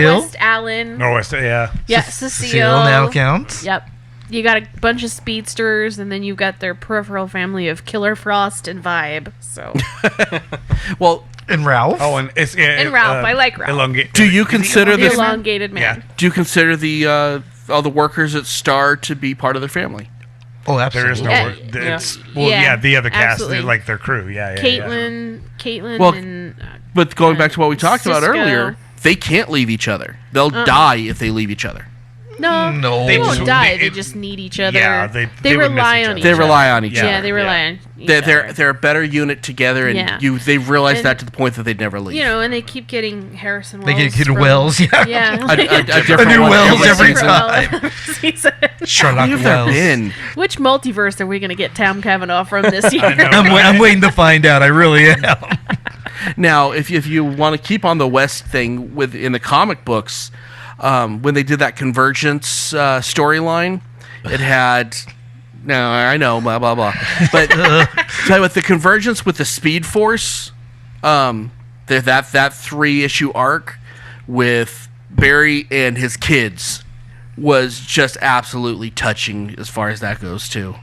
Nora West Allen. Nora West. Yeah. Yeah, Cecile. Cecile now counts. Yep. You got a bunch of speedsters, and then you've got their peripheral family of Killer Frost and Vibe. So, Well, And Ralph. Oh, and it's And Ralph. I like Ralph. do you consider the this? elongated man. Yeah. Do you consider the all the workers at Star to be part of their family? Oh, There absolutely. is no. Yeah. It's, well, Yeah, yeah, the other cast, absolutely. like their crew. Yeah. Caitlin, Well, and But going back to what we talked about Cisco. earlier, they can't leave each other. They'll die if they leave each other. no, No. they They won't just- die. they- They just need each other. Yeah, they would miss rely each on other. each They other. rely on each Yeah. other. Yeah, they rely on each other. They're a better unit together, and Yeah. they realize And- that to the point that they'd never leave. You know, and they keep getting Harrison They Wells. get from- Wells, yeah. Yeah. a different new one Wells every season. time. Season. Sherlock How have there Wells. been? Which multiverse are we going to get Tom Cavanaugh from this year? I'm waiting to find out. I really am. Now, if you want to keep on the West thing in the comic books, when they did that Convergence storyline, it had. No, I know, blah blah blah. But tell you what, the Convergence with the Speed Force, that 3-issue arc with Barry and his kids was just absolutely touching as far as that goes too.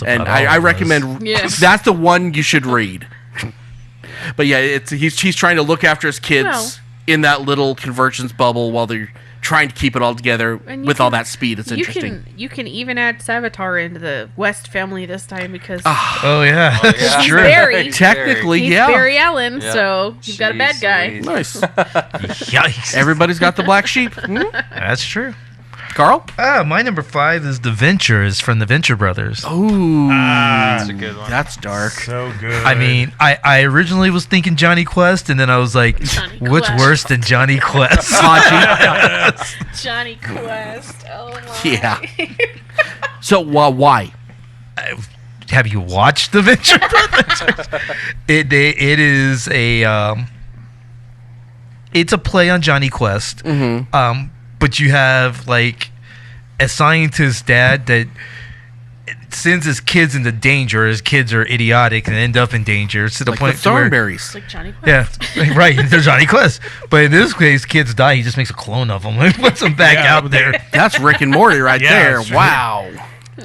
And I recommend Yes. that's the one you should read. But yeah, he's trying to look after his kids Well. in that little Convergence bubble while they're trying to keep it all together And with you all can- that speed. It's interesting. You can even add Savitar into the West family this time because Oh, yeah. yeah. That's he's true. Barry. Technically, He's yeah. Barry Allen, Yeah. so you've got a bad Jeez guy. Louise. Nice. Yikes. Everybody's got the black sheep. Hmm? That's true. Carl? My number 5 is The Ventures from the Venture Brothers. Ooh, That's a good one. that's dark. So good. I mean, I originally was thinking Johnny Quest, and then I was like, Johnny what's Quest. worse than Johnny Quest? Haji. Johnny Quest. Oh my. Yeah. So why? Have you watched The Venture Brothers? It is it's a play on Johnny Quest. Mm-hmm. But you have like a scientist dad that sends his kids into danger. His kids are idiotic and end up in danger to the Like point the to where, Thornberries. It's like Johnny Quest. yeah, right. They're Johnny Quest. But in this case, kids die. He just makes a clone of them and puts them back Yeah, out there. That's Rick and Morty right Yeah, there. that's true. Wow.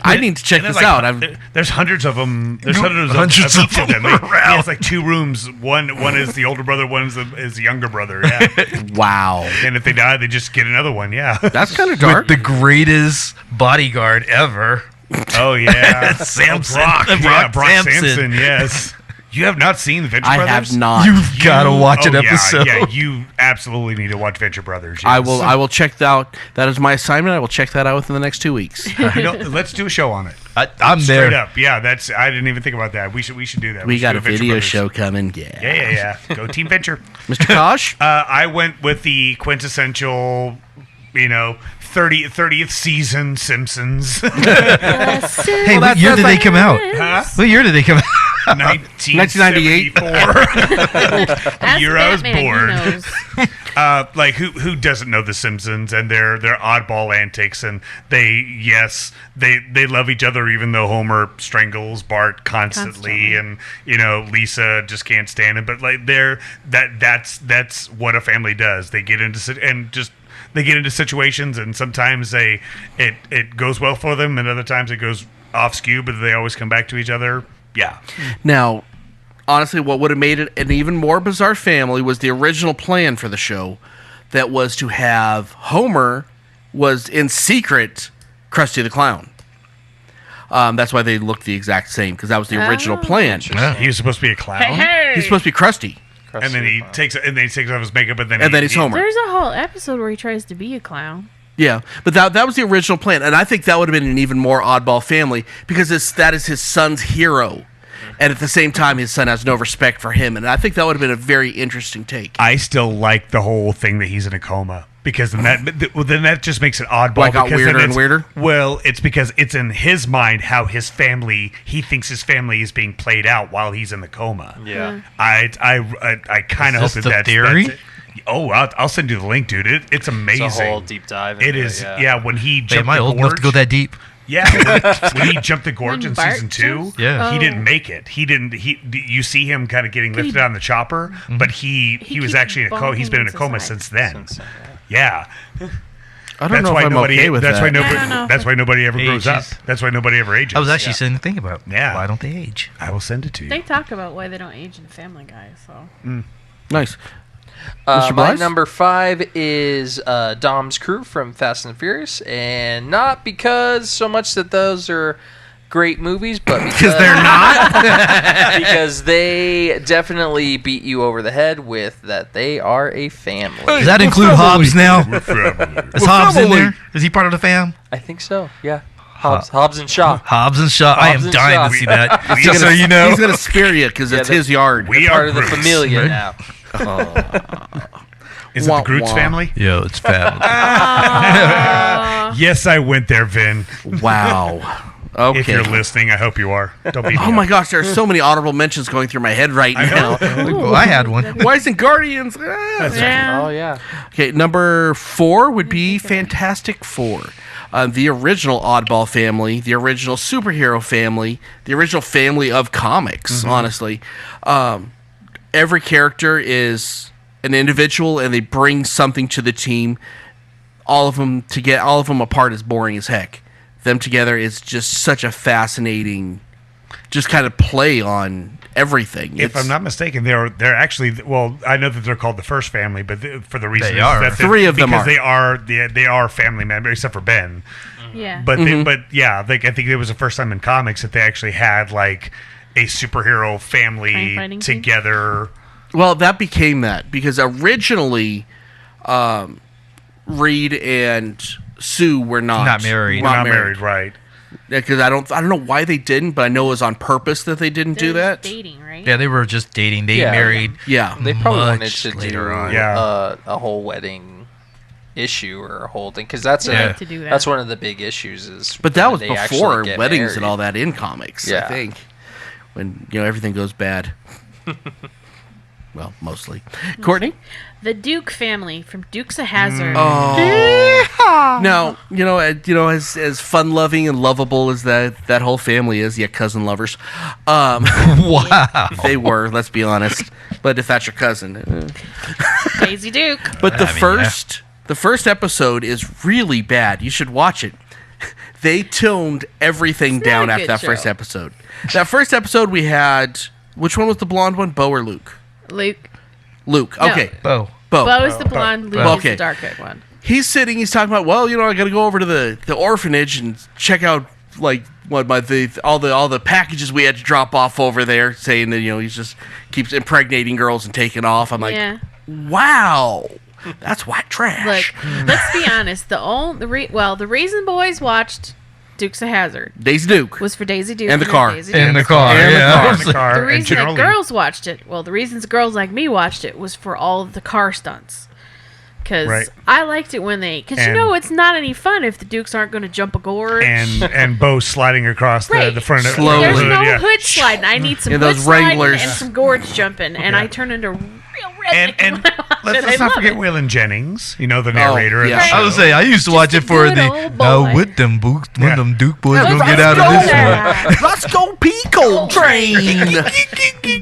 I need to check And this there's out. there's hundreds of them. There's hundreds Hundreds of each of of them. them around. It's like 2 rooms. One is the older brother. One is the younger brother. Yeah. Wow. And if they die, they just get another one. Yeah. That's kind of dark. With the greatest bodyguard ever. Oh yeah. Samson. Brock. Brock Yeah, Brock Samson. Samson. Yes. You have not seen the Venture I Brothers? have not. You've got to watch an episode. Yeah, you absolutely need to watch Venture Brothers. Yes. I will check that out. That is my assignment. I will check that out within the next 2 weeks. Let's do a show on it. I'm there. Straight up. Yeah, I didn't even think about that. We should do that. We should got do a Venture video Brothers. show coming. Yeah. Yeah. Go Team Venture. Mr. Kosh? I went with the quintessential, 30th season Simpsons. Hey, what year did they come out? Huh? What year did they come out? 1998. 1974. The year I was Batman, born. Who doesn't know the Simpsons and their oddball antics, and they love each other even though Homer strangles Bart constantly. And Lisa just can't stand him. But that's what a family does. They get into situations, and sometimes it goes well for them, and other times it goes off skew, but they always come back to each other. Yeah. Now, honestly, what would have made it an even more bizarre family was the original plan for the show, that was to have Homer was in secret Krusty the Clown. That's why they looked the exact same, because that was the original plan. Yeah. He was supposed to be a clown, He's supposed to be Krusty. and then he takes off his makeup, and then he's Homer. There's a whole episode where he tries to be a clown. Yeah, but that was the original plan, and I think that would have been an even more oddball family, because that is his son's hero, and at the same time his son has no respect for him, and I think that would have been a very interesting take. I still like the whole thing that he's in a coma, because then that just makes it oddball. Well, it got because weirder then and weirder? Well, it's because it's in his mind how he thinks his family is being played out while he's in the coma. Yeah. I kind of hope this that the theory? that's it. Oh, I'll send you the link, dude. It's amazing. It's a whole deep dive. It into is. Yeah. Yeah, when he Wait, jumped am I the old gorge. enough to go that deep? Yeah, when he jumped the gorge When in Bart season 2, jumps? Yeah. he Oh. didn't make it. He didn't. You see him kind of getting lifted on the chopper, but he was keeps actually in a coma. He's been in a bonking coma into since then. Since, Yeah, I don't know if I'm okay with that's that. Why I don't nobody. know. That's why nobody ever grows up. Ages. That's why nobody ever ages. I was actually saying to think about. Yeah. Why don't they age? I will send it to you. They talk about why they don't age in Family Guy, so. Nice. Mr. My Blythe? number 5 is Dom's crew from Fast and Furious, and not because so much that those are great movies, but because They're not. because they definitely beat you over the head with that they are a family. Does that include Hobbs now? Family. Is Hobbs in there? Is he part of the fam? I think so. Yeah, Hobbs and Shaw. Hobbs and Shaw. I am Hobbs and dying Shaw. to see that. We- Just so you know. He's gonna spear you because it's they- his yard. We Part are of the Groots. familia now. Is it Wah, the Groots wah. family? Yo, it's family. Yes, I went there, Vin. Wow. Okay. If you're listening, I hope you are. Don't be. Oh my gosh, there are so many honorable mentions going through my head right now. Well, I had one. Why isn't Guardians? Ah. Yeah. Oh yeah. Okay, number 4 would be Fantastic Four. The original Oddball family, the original superhero family, the original family of comics, honestly. Every character is an individual, and they bring something to the team. All of them apart is boring as heck. Them together is just such a fascinating, just kind of play on everything. If I'm not mistaken, they're actually, well, I know that they're called the first family, but for the reason They are. that 3 of them because are. they are family members except for Ben. Yeah. But I think it was the first time in comics that they actually had like a superhero family Crime-fighting team? together. Well, that became that because originally, Reed and Sue were not married. Not married, right? Because I don't know why they didn't, but I know it was on purpose that they didn't do They're that. dating, right? Yeah, they were just dating. They Yeah. married. Yeah, They probably wanted Much to do later on. Yeah. a whole wedding issue or a whole thing because that's They like to do that. that's one of the big issues is. but that when was they actually before get weddings married. and all that in comics. I Yeah. think when everything goes bad. Well, mostly. Courtney. The Duke family from Dukes of Hazzard. Oh. Now, as fun-loving and lovable as that whole family is, yeah, cousin lovers. Wow. They were, let's be honest. But if that's your cousin. Daisy Duke. But the I mean, first episode is really bad. You should watch it. They toned everything It's not down a after good that first show. episode. That first episode we had, which one was the blonde one? Bo or Luke? Luke. Luke. No. Okay. Bo. Bo. Bo is the blonde. Luke Okay. is the dark-haired one. He's talking about, well, I got to go over to the orphanage and check out, like, all the packages we had to drop off over there, saying that he just keeps impregnating girls and taking off. I'm like, wow, that's white trash. Look, let's be honest. The reason boys watched Dukes of Hazzard, Daisy Duke, was for Daisy Duke and the car, and the car. The reason that girls watched it, the reasons girls like me watched it, was for all of the car stunts. Because I liked it when because it's not any fun if the Dukes aren't going to jump a gorge. And Bo sliding across the front of slowly. There's no hood sliding. I need some hood sliding Wranglers. and some gorge jumping. And I turn into real redneck. And let's not forget Waylon Jennings, the narrator. Yeah. I would say I used to watch it for with them books when them Duke boys gonna get out of this one. Let's go Pico Train.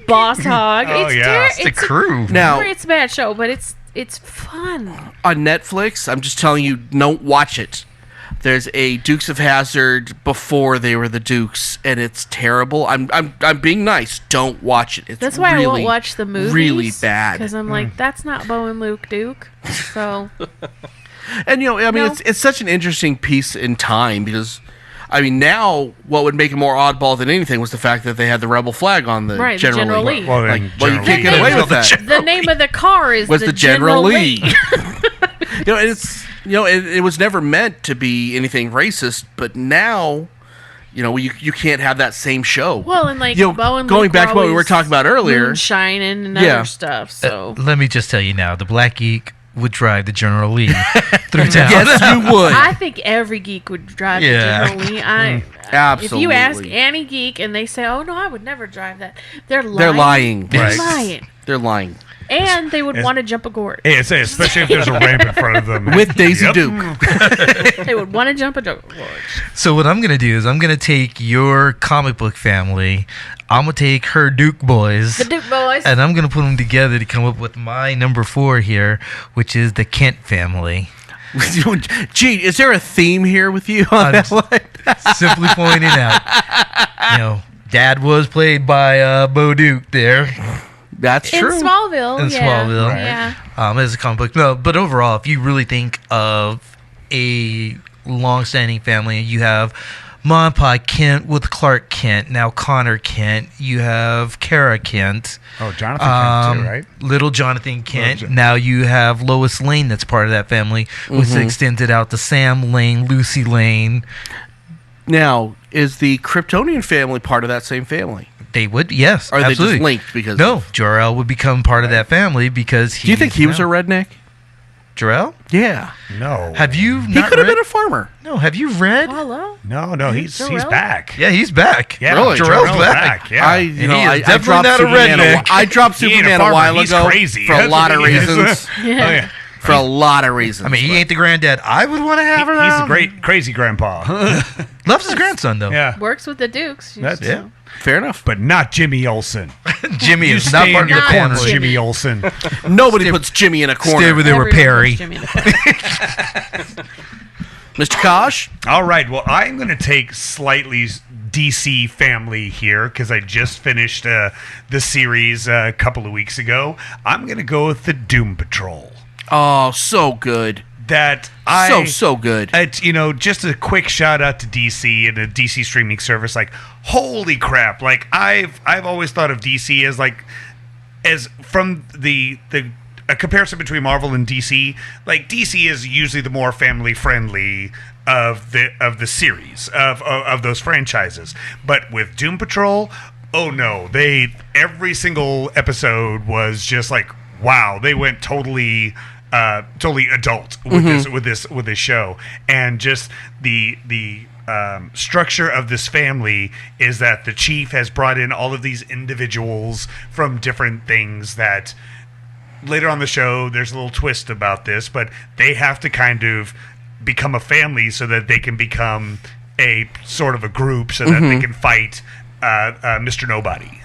Boss Hog. It's the crew. Now it's a bad show, but it's fun. On Netflix, I'm just telling you, don't watch it. There's a Dukes of Hazzard before they were the Dukes, and it's terrible. I'm being nice. Don't watch it. That's why I won't watch the movies. Really bad. Because I'm like, that's not Bo and Luke Duke. So. And it's such an interesting piece in time because. Now what would make it more oddball than anything was the fact that they had the rebel flag on the General Lee. Well, you can't get away with that. The name of the car was the General Lee. It was never meant to be anything racist, but now, you can't have that same show. Well, and Bo and going Luke back to what we were talking about earlier, shining and other stuff. So let me just tell you now, the Black Geek would drive the General Lee through town. Yes, you would. I think every geek would drive the General Lee. Absolutely. If you ask any geek and they say, "Oh no, I would never drive that," they're lying. They're lying. They're lying. They're lying. And they would want to jump a gorge. Especially if there's a ramp in front of them. With Daisy Duke. They would want to jump a gorge. So what I'm going to do is I'm going to take your comic book family. I'm going to take her Duke boys. The Duke boys. And I'm going to put them together to come up with my number 4 here, which is the Kent family. Gee, is there a theme here with you on that one? Simply pointing out. Dad was played by Bo Duke there. That's true. In Smallville. Smallville. Yeah. As a comic book. No, but overall, if you really think of a long-standing family, you have Mom and Pa Kent with Clark Kent, now Connor Kent. You have Kara Kent. Oh, Jonathan Kent too, right? Little Jonathan Kent. Now you have Lois Lane that's part of that family, which extended out to Sam Lane, Lucy Lane. Now, is the Kryptonian family part of that same family? They would, yes, or are absolutely. they just linked because Jor-El would become part of that family because he. Do you think he was a redneck? Jor-El? Yeah. No. Have you? He could have been a farmer. No. Have you read? Hello. No. He's back. Yeah, he's back. Yeah, really? Jor-El's back. Yeah. I dropped Superman. I dropped Superman a while ago for a lot of reasons. Yeah. For a lot of reasons. I mean, he ain't the granddad I would want to have around. He's a great, crazy grandpa. Loves his grandson, though. Yeah. Works with the Dukes. Fair enough. But not Jimmy Olsen. Jimmy You is not stay part in of your the corner, corner. Jimmy Olsen. Nobody puts Jimmy in a corner. Stay where they were Perry. Mr. Kosh? All right. Well, I'm going to take slightly DC family here because I just finished the series a couple of weeks ago. I'm going to go with the Doom Patrol. Oh, so good. So good. It's, just a quick shout out to DC and the DC streaming service. Like, holy crap! Like, I've always thought of DC as from a comparison between Marvel and DC. Like, DC is usually the more family friendly of the series of those franchises. But with Doom Patrol, oh no, every single episode was just like, wow, they went totally adult with this show. And just the structure of this family is that the chief has brought in all of these individuals from different things that later on the show there's a little twist about this, but they have to kind of become a family so that they can become a sort of a group so that they can fight Mr. Nobody.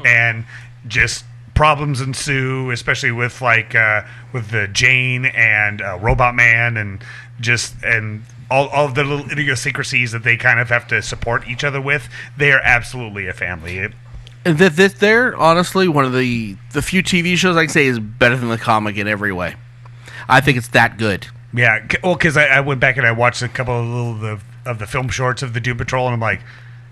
And just problems ensue, especially with with the Jane and Robot Man and all of the little idiosyncrasies that they kind of have to support each other with. They are absolutely a family. And they're honestly one of the few TV shows I can say is better than the comic in every way. I think it's that good. Yeah, well, because I went back and I watched a couple of the film shorts of the Doom Patrol, and I'm like,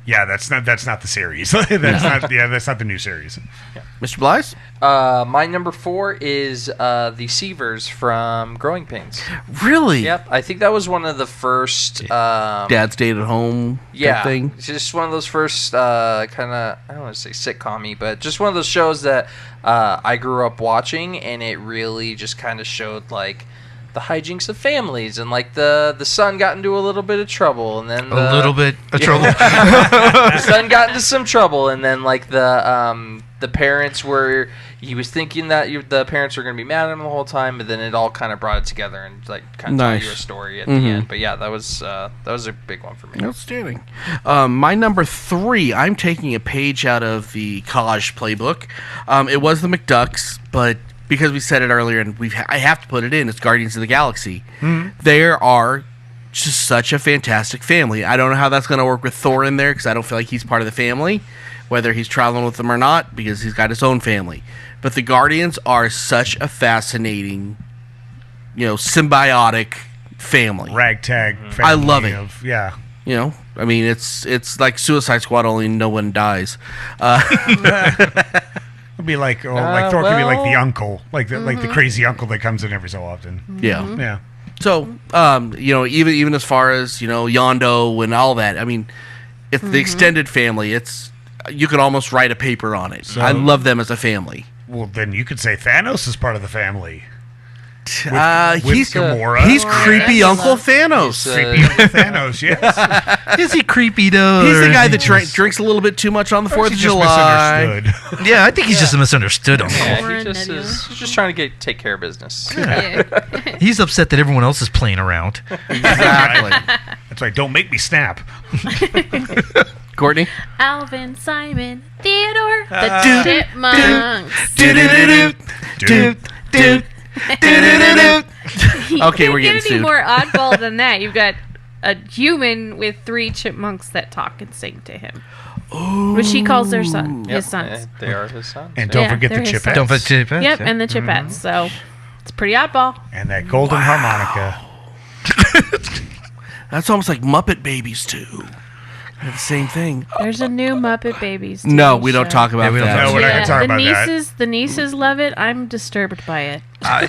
yeah, that's not the series. That's not the new series. Yeah. Mr. Blythe? My number 4 is the Seavers from Growing Pains. Really? Yep, I think that was one of the first. Dad stayed at home type thing? It's just one of those first kind of, I don't want to say sitcom-y, but just one of those shows that I grew up watching, and it really just kind of showed like the hijinks of families, and like the son got into a little bit of trouble, and then A little bit of trouble. the son got into some trouble, and then like the parents were, he was thinking that the parents were going to be mad at him the whole time, but then it all kind of brought it together and like kind of told you a story at the end. But yeah, that was a big one for me. Outstanding. My number 3, I'm taking a page out of the college playbook. It was the McDucks, but because we said it earlier, and I have to put it in, it's Guardians of the Galaxy. They are just such a fantastic family. I don't know how that's going to work with Thor in there, because I don't feel like he's part of the family, whether he's traveling with them or not, because he's got his own family. But the Guardians are such a fascinating, symbiotic family. Ragtag family. I love it. Yeah. I mean, it's like Suicide Squad, only no one dies. It'd be like, like Thor could be like the uncle, like the crazy uncle that comes in every so often. Yeah. Yeah. So, even as far as, Yondo and all that, I mean, it's the extended family. You could almost write a paper on it. I love them as a family. Well, then you could say Thanos is part of the family. He's Gamora. He's creepy Uncle Thanos. Creepy Uncle Thanos, yes. Is he creepy though? He's the guy that drinks a little bit too much on the 4th of July. Misunderstood. Yeah, I think he's just misunderstood him. Yeah, he's just trying to take care of business. Yeah. He's upset that everyone else is playing around. Exactly. That's right. Don't make me snap. Courtney? Alvin, Simon, Theodore, the Chipmunks. Okay, we're getting any sued. more oddball than that. You've got a human with 3 chipmunks that talk and sing to him, which he calls their son, his sons. They are his sons. And don't forget the they're his Chipettes. sons. Don't forget Chipettes. Yep, and the Chipettes. So it's pretty oddball. And that golden harmonica. That's almost like Muppet Babies, too. They're the same thing. There's a new Muppet Babies. No, TV we don't show. talk about Yeah, we don't that. No, we're not going to talk about that. The nieces love it. I'm disturbed by it. I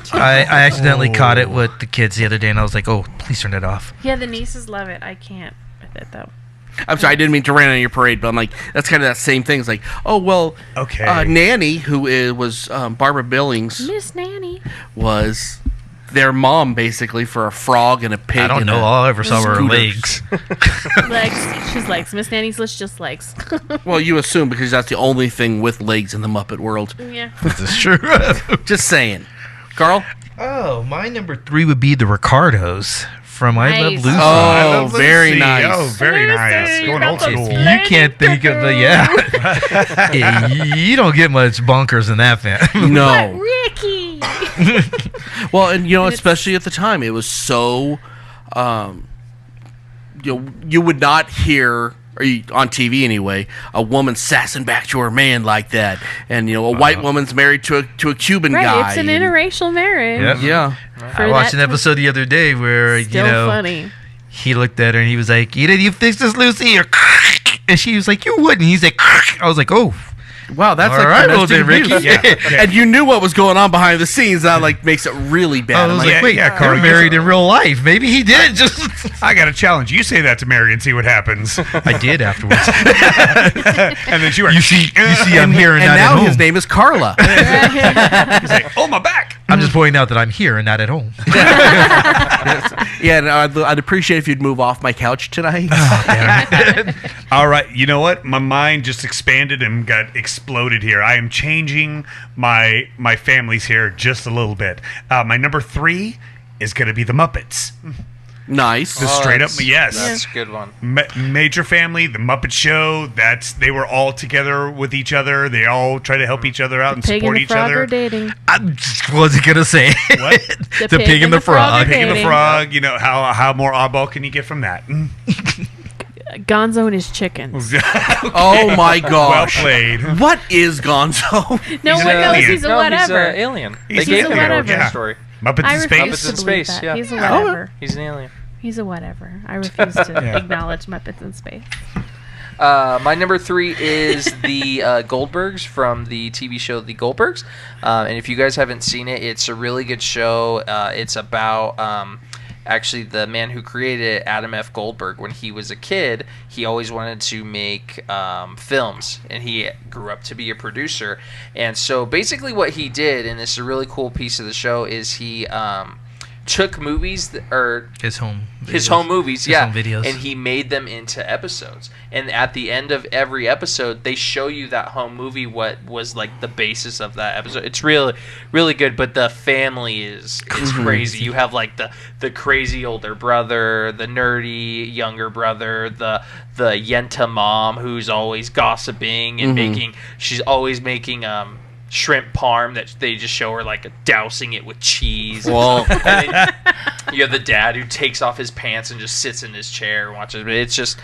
accidentally caught it with the kids the other day, and I was like, "Oh, please turn it off." Yeah, the nieces love it. I can't with it though. I'm sorry, I didn't mean to rain on your parade, but I'm like, that's kind of that same thing. It's like, oh, well, Okay. Nanny, who was Barbara Billings, Miss Nanny. was their mom, basically, for a frog and a pig. I don't and know. All I ever saw were her scooters. legs. Legs. She's legs. Miss Nanny's list just legs. Well, you assume because that's the only thing with legs in the Muppet world. Yeah. This is true. Just saying. Carl? Oh, my number 3 would be the Ricardos from I Love Nice. Lucy. Oh, very Lucy. nice. Oh, very nice. Lucy, Going old you're school. not You can't think of the yeah, you don't get much bonkers in that fan. No. Ricky. Well, and especially at the time, it was so, you would not hear, on TV anyway, a woman sassing back to her man like that, and a white woman's married to a Cuban Right, guy. it's an and- interracial marriage. Yep. Yeah. I watched an episode the other day where Still funny. he looked at her and he was like, "Either you fix this, Lucy," or and she was like, "You wouldn't." He's like, I was like, "Oh, Wow, that's all like right, well domestic then, Ricky." abuse. Yeah. And you knew what was going on behind the scenes. That makes it really bad. I I'm was like, like, "Wait, yeah, Carl, you're married in real life? Maybe he did." Just I got a challenge. You say that to Mary and see what happens. I did afterwards. And then she went, you see, I'm here and, and not now at home. his name is Carla. He's like, oh, my back. I'm just pointing out that I'm here and not at home. Yeah, and I'd appreciate if you'd move off my couch tonight. All right. You know what? My mind just expanded and got exploded here. I am changing my families here just a little bit. My number 3 is going to be the Muppets. Nice. The straight up, yes. That's a good one. Major family, the Muppet Show. They were all together with each other. They all try to help each other out and Pig support and the each frog other. are dating. I just wasn't gonna say it. What? The pig and the frog. Pig and the dating. frog. How more oddball can you get from that? Gonzo and his chickens. Oh my Well gosh. played. What is Gonzo? No one knows he's a whatever. He's an alien. He's They gave a him whatever. origin Yeah. story. Muppets I in refuse space. Muppets in to believe space, that. yeah. He's a Oh. whatever. He's an alien. He's a whatever. I refuse to acknowledge Muppets in Space. My number 3 is the Goldbergs from the TV show The Goldbergs. And if you guys haven't seen it, it's a really good show. It's about actually the man who created it, Adam F. Goldberg. When he was a kid, he always wanted to make films, and he grew up to be a producer. And so basically what he did, and this is a really cool piece of the show, is he took movies his home movies, his home videos, and he made them into episodes. And at the end of every episode, they show you that home movie, what was like the basis of that episode. It's really, really good. But the family is crazy. You have like the crazy older brother, the nerdy younger brother, the Yenta mom who's always gossiping and she's always making shrimp parm that they just show her like dousing it with cheese. Well, and then you have the dad who takes off his pants and just sits in his chair and watches. It's just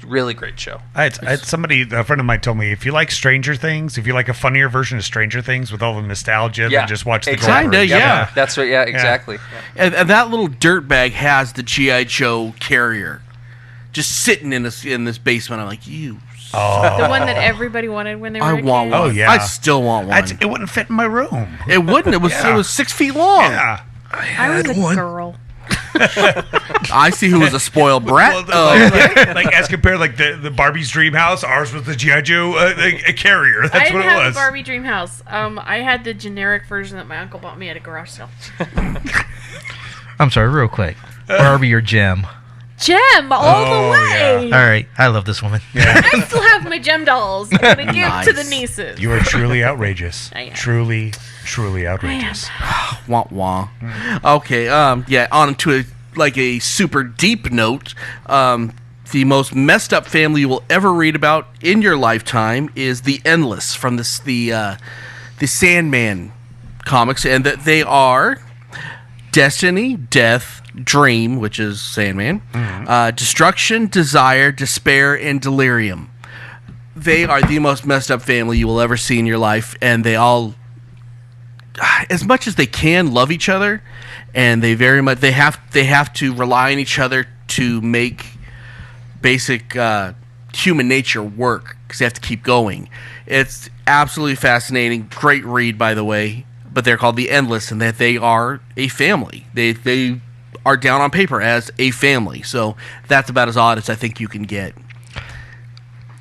really great show. A friend of mine told me, if you like Stranger Things, if you like a funnier version of Stranger Things with all the nostalgia, then just watch the Kinda, Goldbergs. yeah. That's what. Yeah, exactly. and that little dirtbag has the G.I. Joe carrier just sitting in this basement. I'm like, you. The one that everybody wanted when they were I a want kid. one. Oh, yeah. I still want one. It wouldn't fit in my room. It wouldn't. It was 6 feet long. Yeah. I was a girl. I see who was a spoiled brat. Like as compared, like the Barbie's dream house, ours was the G.I. Joe a carrier. That's I what didn't it have was. a Barbie dream house. I had the generic version that my uncle bought me at a garage sale. I'm sorry, real quick. Barbie or Gem? Gem all the way. All right, I love this woman. I still have my Gem dolls. I'm gonna give to the nieces. You are truly outrageous. I am. Truly outrageous. Wah wah. Okay. On to a super deep note. The most messed up family you will ever read about in your lifetime is the Endless from the Sandman comics, and that they are Destiny, Death, Dream, which is Sandman, Destruction, Desire, Despair, and Delirium. They are the most messed up family you will ever see in your life, and they all, as much as they can, love each other, and they have to rely on each other to make basic human nature work, because they have to keep going. It's absolutely fascinating. Great read, by the way. But they're called the Endless, and that they are a family. They are down on paper as a family. So that's about as odd as I think you can get.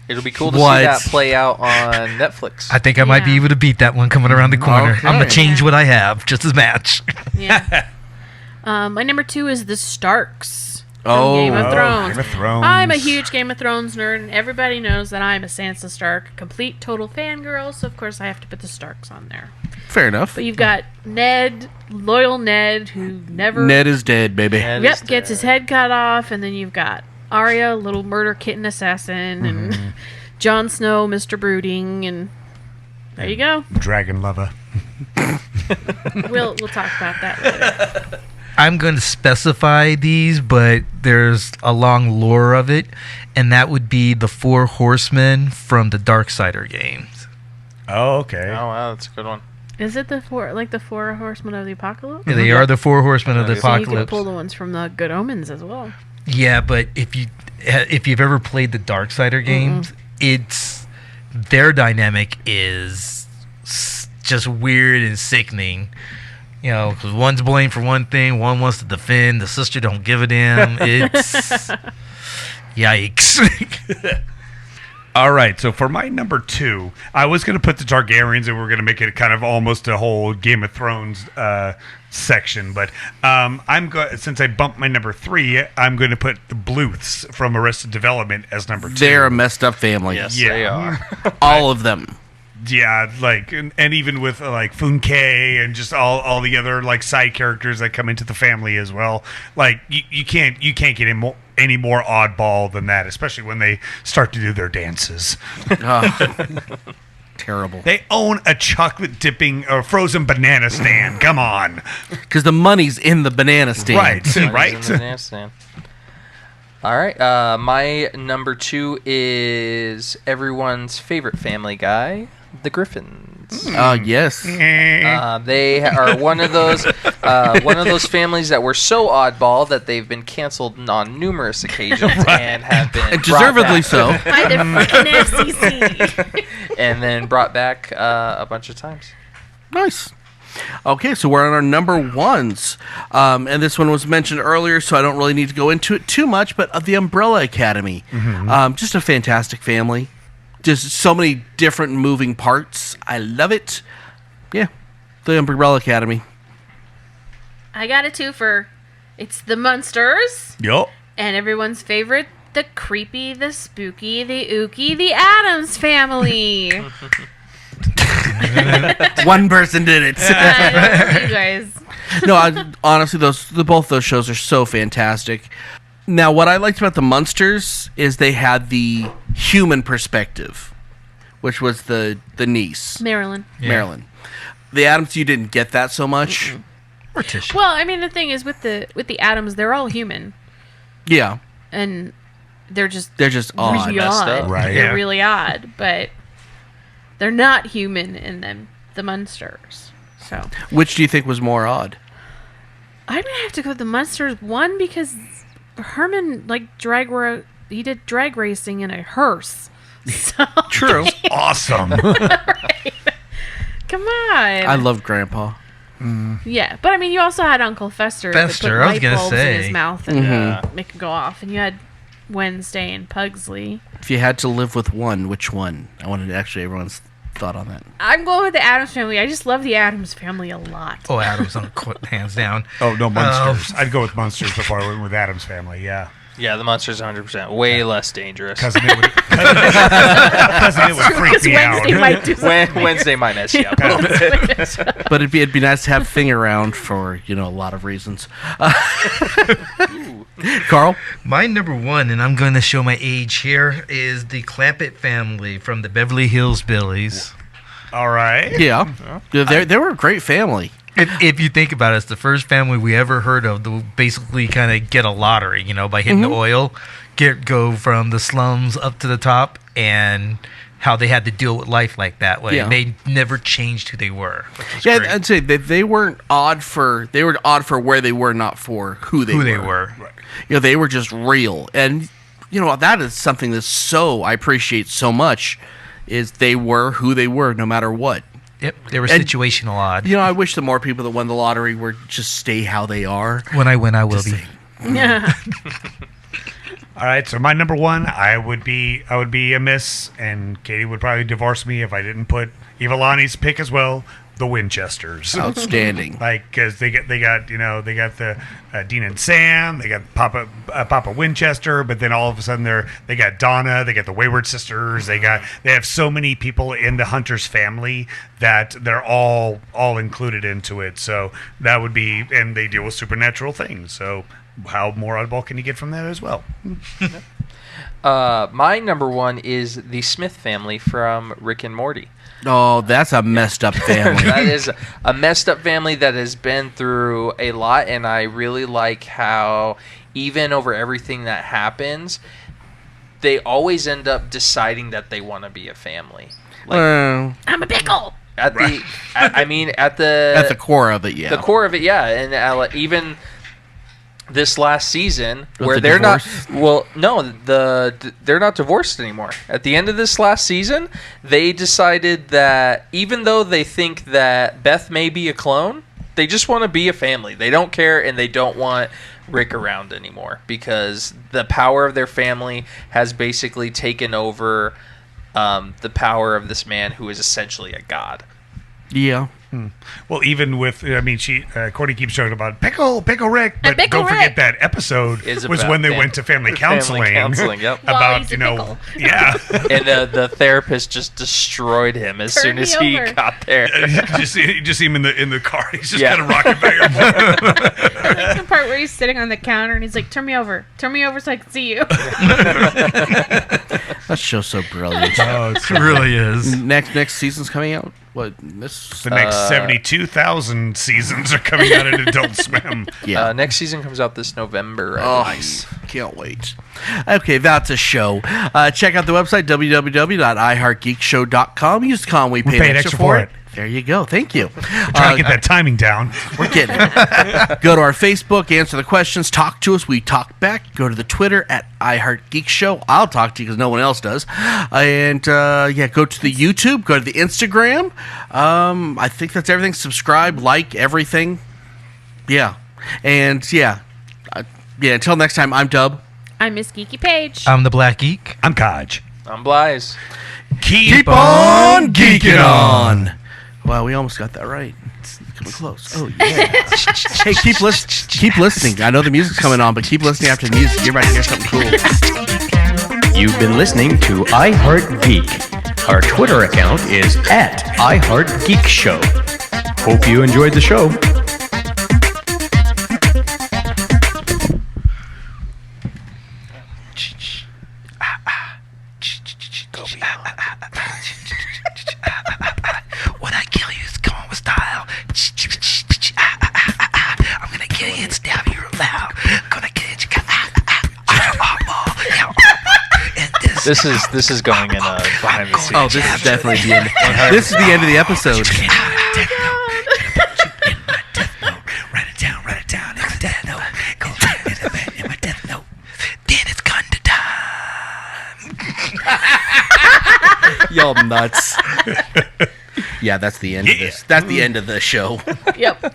It'll be cool to see that play out on Netflix. I think I might be able to beat that one coming around the corner. Okay. I'm going to change what I have just as match. Yeah. My number 2 is the Starks. Game of Thrones. Game of Thrones. I'm a huge Game of Thrones nerd, and everybody knows that I'm a Sansa Stark, complete total fangirl, so of course I have to put the Starks on there. Fair enough. But you've got Ned, loyal Ned, who never... Ned is dead, baby. Gets his head cut off, and then you've got Arya, little murder kitten assassin, and Jon Snow, Mr. Brooding, and there you go. Dragon lover. We'll talk about that later. I'm going to specify these, but there's a long lore of it, and that would be the 4 horsemen from the Darksider games. Oh, okay. Oh, wow, that's a good one. Is it the 4 horsemen of the apocalypse? Yeah, they are the 4 horsemen of the So you can apocalypse. pull the ones from the Good Omens as well. Yeah, but if you've ever played the Darksider games, it's their dynamic is just weird and sickening. You know, because one's blamed for one thing, one wants to defend, the sister don't give a damn. It's yikes. All right, so for my number 2, I was going to put the Targaryens, and we're going to make it kind of almost a whole Game of Thrones section. But since I bumped my number 3, I'm going to put the Bluths from Arrested Development as number 2. They're a messed up family. Yes, Yeah. they are. All of them. Yeah, like and even with like Funke and just all the other like side characters that come into the family as well. Like you can't get any more oddball than that, especially when they start to do their dances. Terrible. They own a chocolate dipping or frozen banana stand. Come on, Because the money's in the banana stand. right. All right. My number 2 is everyone's favorite Family Guy, the Griffins. Parents. Yes. They are one of those families that were so oddball that they've been canceled on numerous occasions and have been And deservedly so. By the fucking FCC. and then brought back a bunch of times. Nice. Okay, so we're on our number ones. And this one was mentioned earlier, so I don't really need to go into it too much, but The Umbrella Academy. Just a fantastic family. Just so many different moving parts. I love it. Yeah, The Umbrella Academy. I got a twofer. It's the Munsters. Yup. And everyone's favorite, the creepy, the spooky, the ooky, the Addams Family. One person did it. I love you guys. No, honestly, both those shows are so fantastic. Now, what I liked about the Munsters is they had the human perspective, which was the niece, Marilyn. Marilyn. The Addams, you didn't get that so much. Morticia. Well, I mean, the thing is with the Addams, they're all human, Yeah, and they're just odd. really messed odd. up. Right. They're Yeah. really odd, but they're not human in them. The Munsters. So Which do you think was more odd? I'm gonna have to go with the Munsters one because Herman he did drag racing in a hearse. So True. Awesome. come on. I loved Grandpa. Yeah, but I mean, you also had Uncle Fester. that Fester, put I was light gonna bulbs in say. his mouth and make him go off, and you had Wednesday and Pugsley. If you had to live with one, which one? I wanted everyone's thought on that. I'm going with the Addams Family. I just love the Addams Family a lot. Oh, Adam's on hands down. Oh, no, Munsters. I'd go with Munsters before I went with Addams Family, yeah. Yeah, the Munsters 100%. Way less dangerous. Cousin it would freak me out. Wednesday might do Wednesday might mess you up a little bit. But it'd be nice to have Thing around for, a lot of reasons. Carl? My number one, and I'm going to show my age here, is the Clampett family from the Beverly Hills Billies. All right. Yeah. They were a great family. If you think about it, it's the first family we ever heard of to basically kind of get a lottery, by hitting the oil, go from the slums up to the top, and how they had to deal with life like that way. Yeah. They never changed who they were. Which was Yeah, great. I'd say they weren't odd they were odd for where they were, not for who they were. Right. They were just real. And, that is something I appreciate so much, is they were who they were no matter what. Yep, they were And- situational odd. I wish the more people that won the lottery were just stay how they are. When I win, I will Just be. say, Yeah. All right, so my number one, I would be a miss, and Katie would probably divorce me if I didn't put Evelani's pick as well, the Winchesters. outstanding. Because they got the Dean and Sam, they got Papa Winchester, but then all of a sudden they got Donna, they got the Wayward Sisters, they have so many people in the Hunters family that they're all included into it. So that would be, and they deal with supernatural things. So how more oddball can you get from that as well? My number one is the Smith family from Rick and Morty. Oh, that's a messed up family. That is a messed up family that has been through a lot, and I really like how even over everything that happens, they always end up deciding that they want to be a family. Well, I'm a pickle. At the, I mean, at the at the core of it, yeah. the core of it, yeah, and even this last season With where the they're divorce? they're not divorced anymore. At the end of this last season, they decided that even though they think that Beth may be a clone, they just want to be a family. They don't care, and they don't want Rick around anymore because the power of their family has basically taken over the power of this man who is essentially a god. Yeah. Well, even with, Courtney keeps talking about Pickle Rick, but Pickle don't forget Rick. that episode Is was about when they family- went to family family counseling. counseling, yep. Well, About, he's a pickle. yeah. And the therapist just destroyed him as Turn soon as me he over. got there. you just see him in the car. He's just Yeah. kind of rocking back and forth. I like the part where he's sitting on the counter and he's like, turn me over so I can see you. That show's so brilliant. Oh, it's It really is. Next season's coming out. What this? the next 72,000 seasons are coming out at Adult Swim. Yeah. Next season comes out this November. Nice. Can't wait. Okay, that's a show. Check out the website, www.iheartgeekshow.com. Use the con we paid extra for it. There you go. Thank you. Try to get that timing down. We're getting it. Go to our Facebook, answer the questions, talk to us. We talk back. Go to the Twitter at iHeartGeekShow. I'll talk to you because no one else does. And go to the YouTube. Go to the Instagram. I think that's everything. Subscribe, like everything. Yeah. And until next time, I'm Dub. I'm Miss Geeky Page. I'm the Black Geek. I'm Kaj. I'm Blyze. Keep on geeking on. Wow, we almost got that right. It's coming close. Oh, yeah. Hey, keep listening. I know the music's coming on, but keep listening after the music. You're about to hear something cool. You've been listening to iHeartGeek. Our Twitter account is at iHeartGeekShow. Hope you enjoyed the show. When I kill you, it's going with style. I'm gonna kill you and stab you real loud. Gonna kill you. This is going in behind the scenes. Oh, this is definitely the end. This is the end of the episode. Write it down. It's a death note. Go in my death note. Then it's gun to time. Y'all nuts. Yeah, that's the end of this. That's the end of the show. Yep.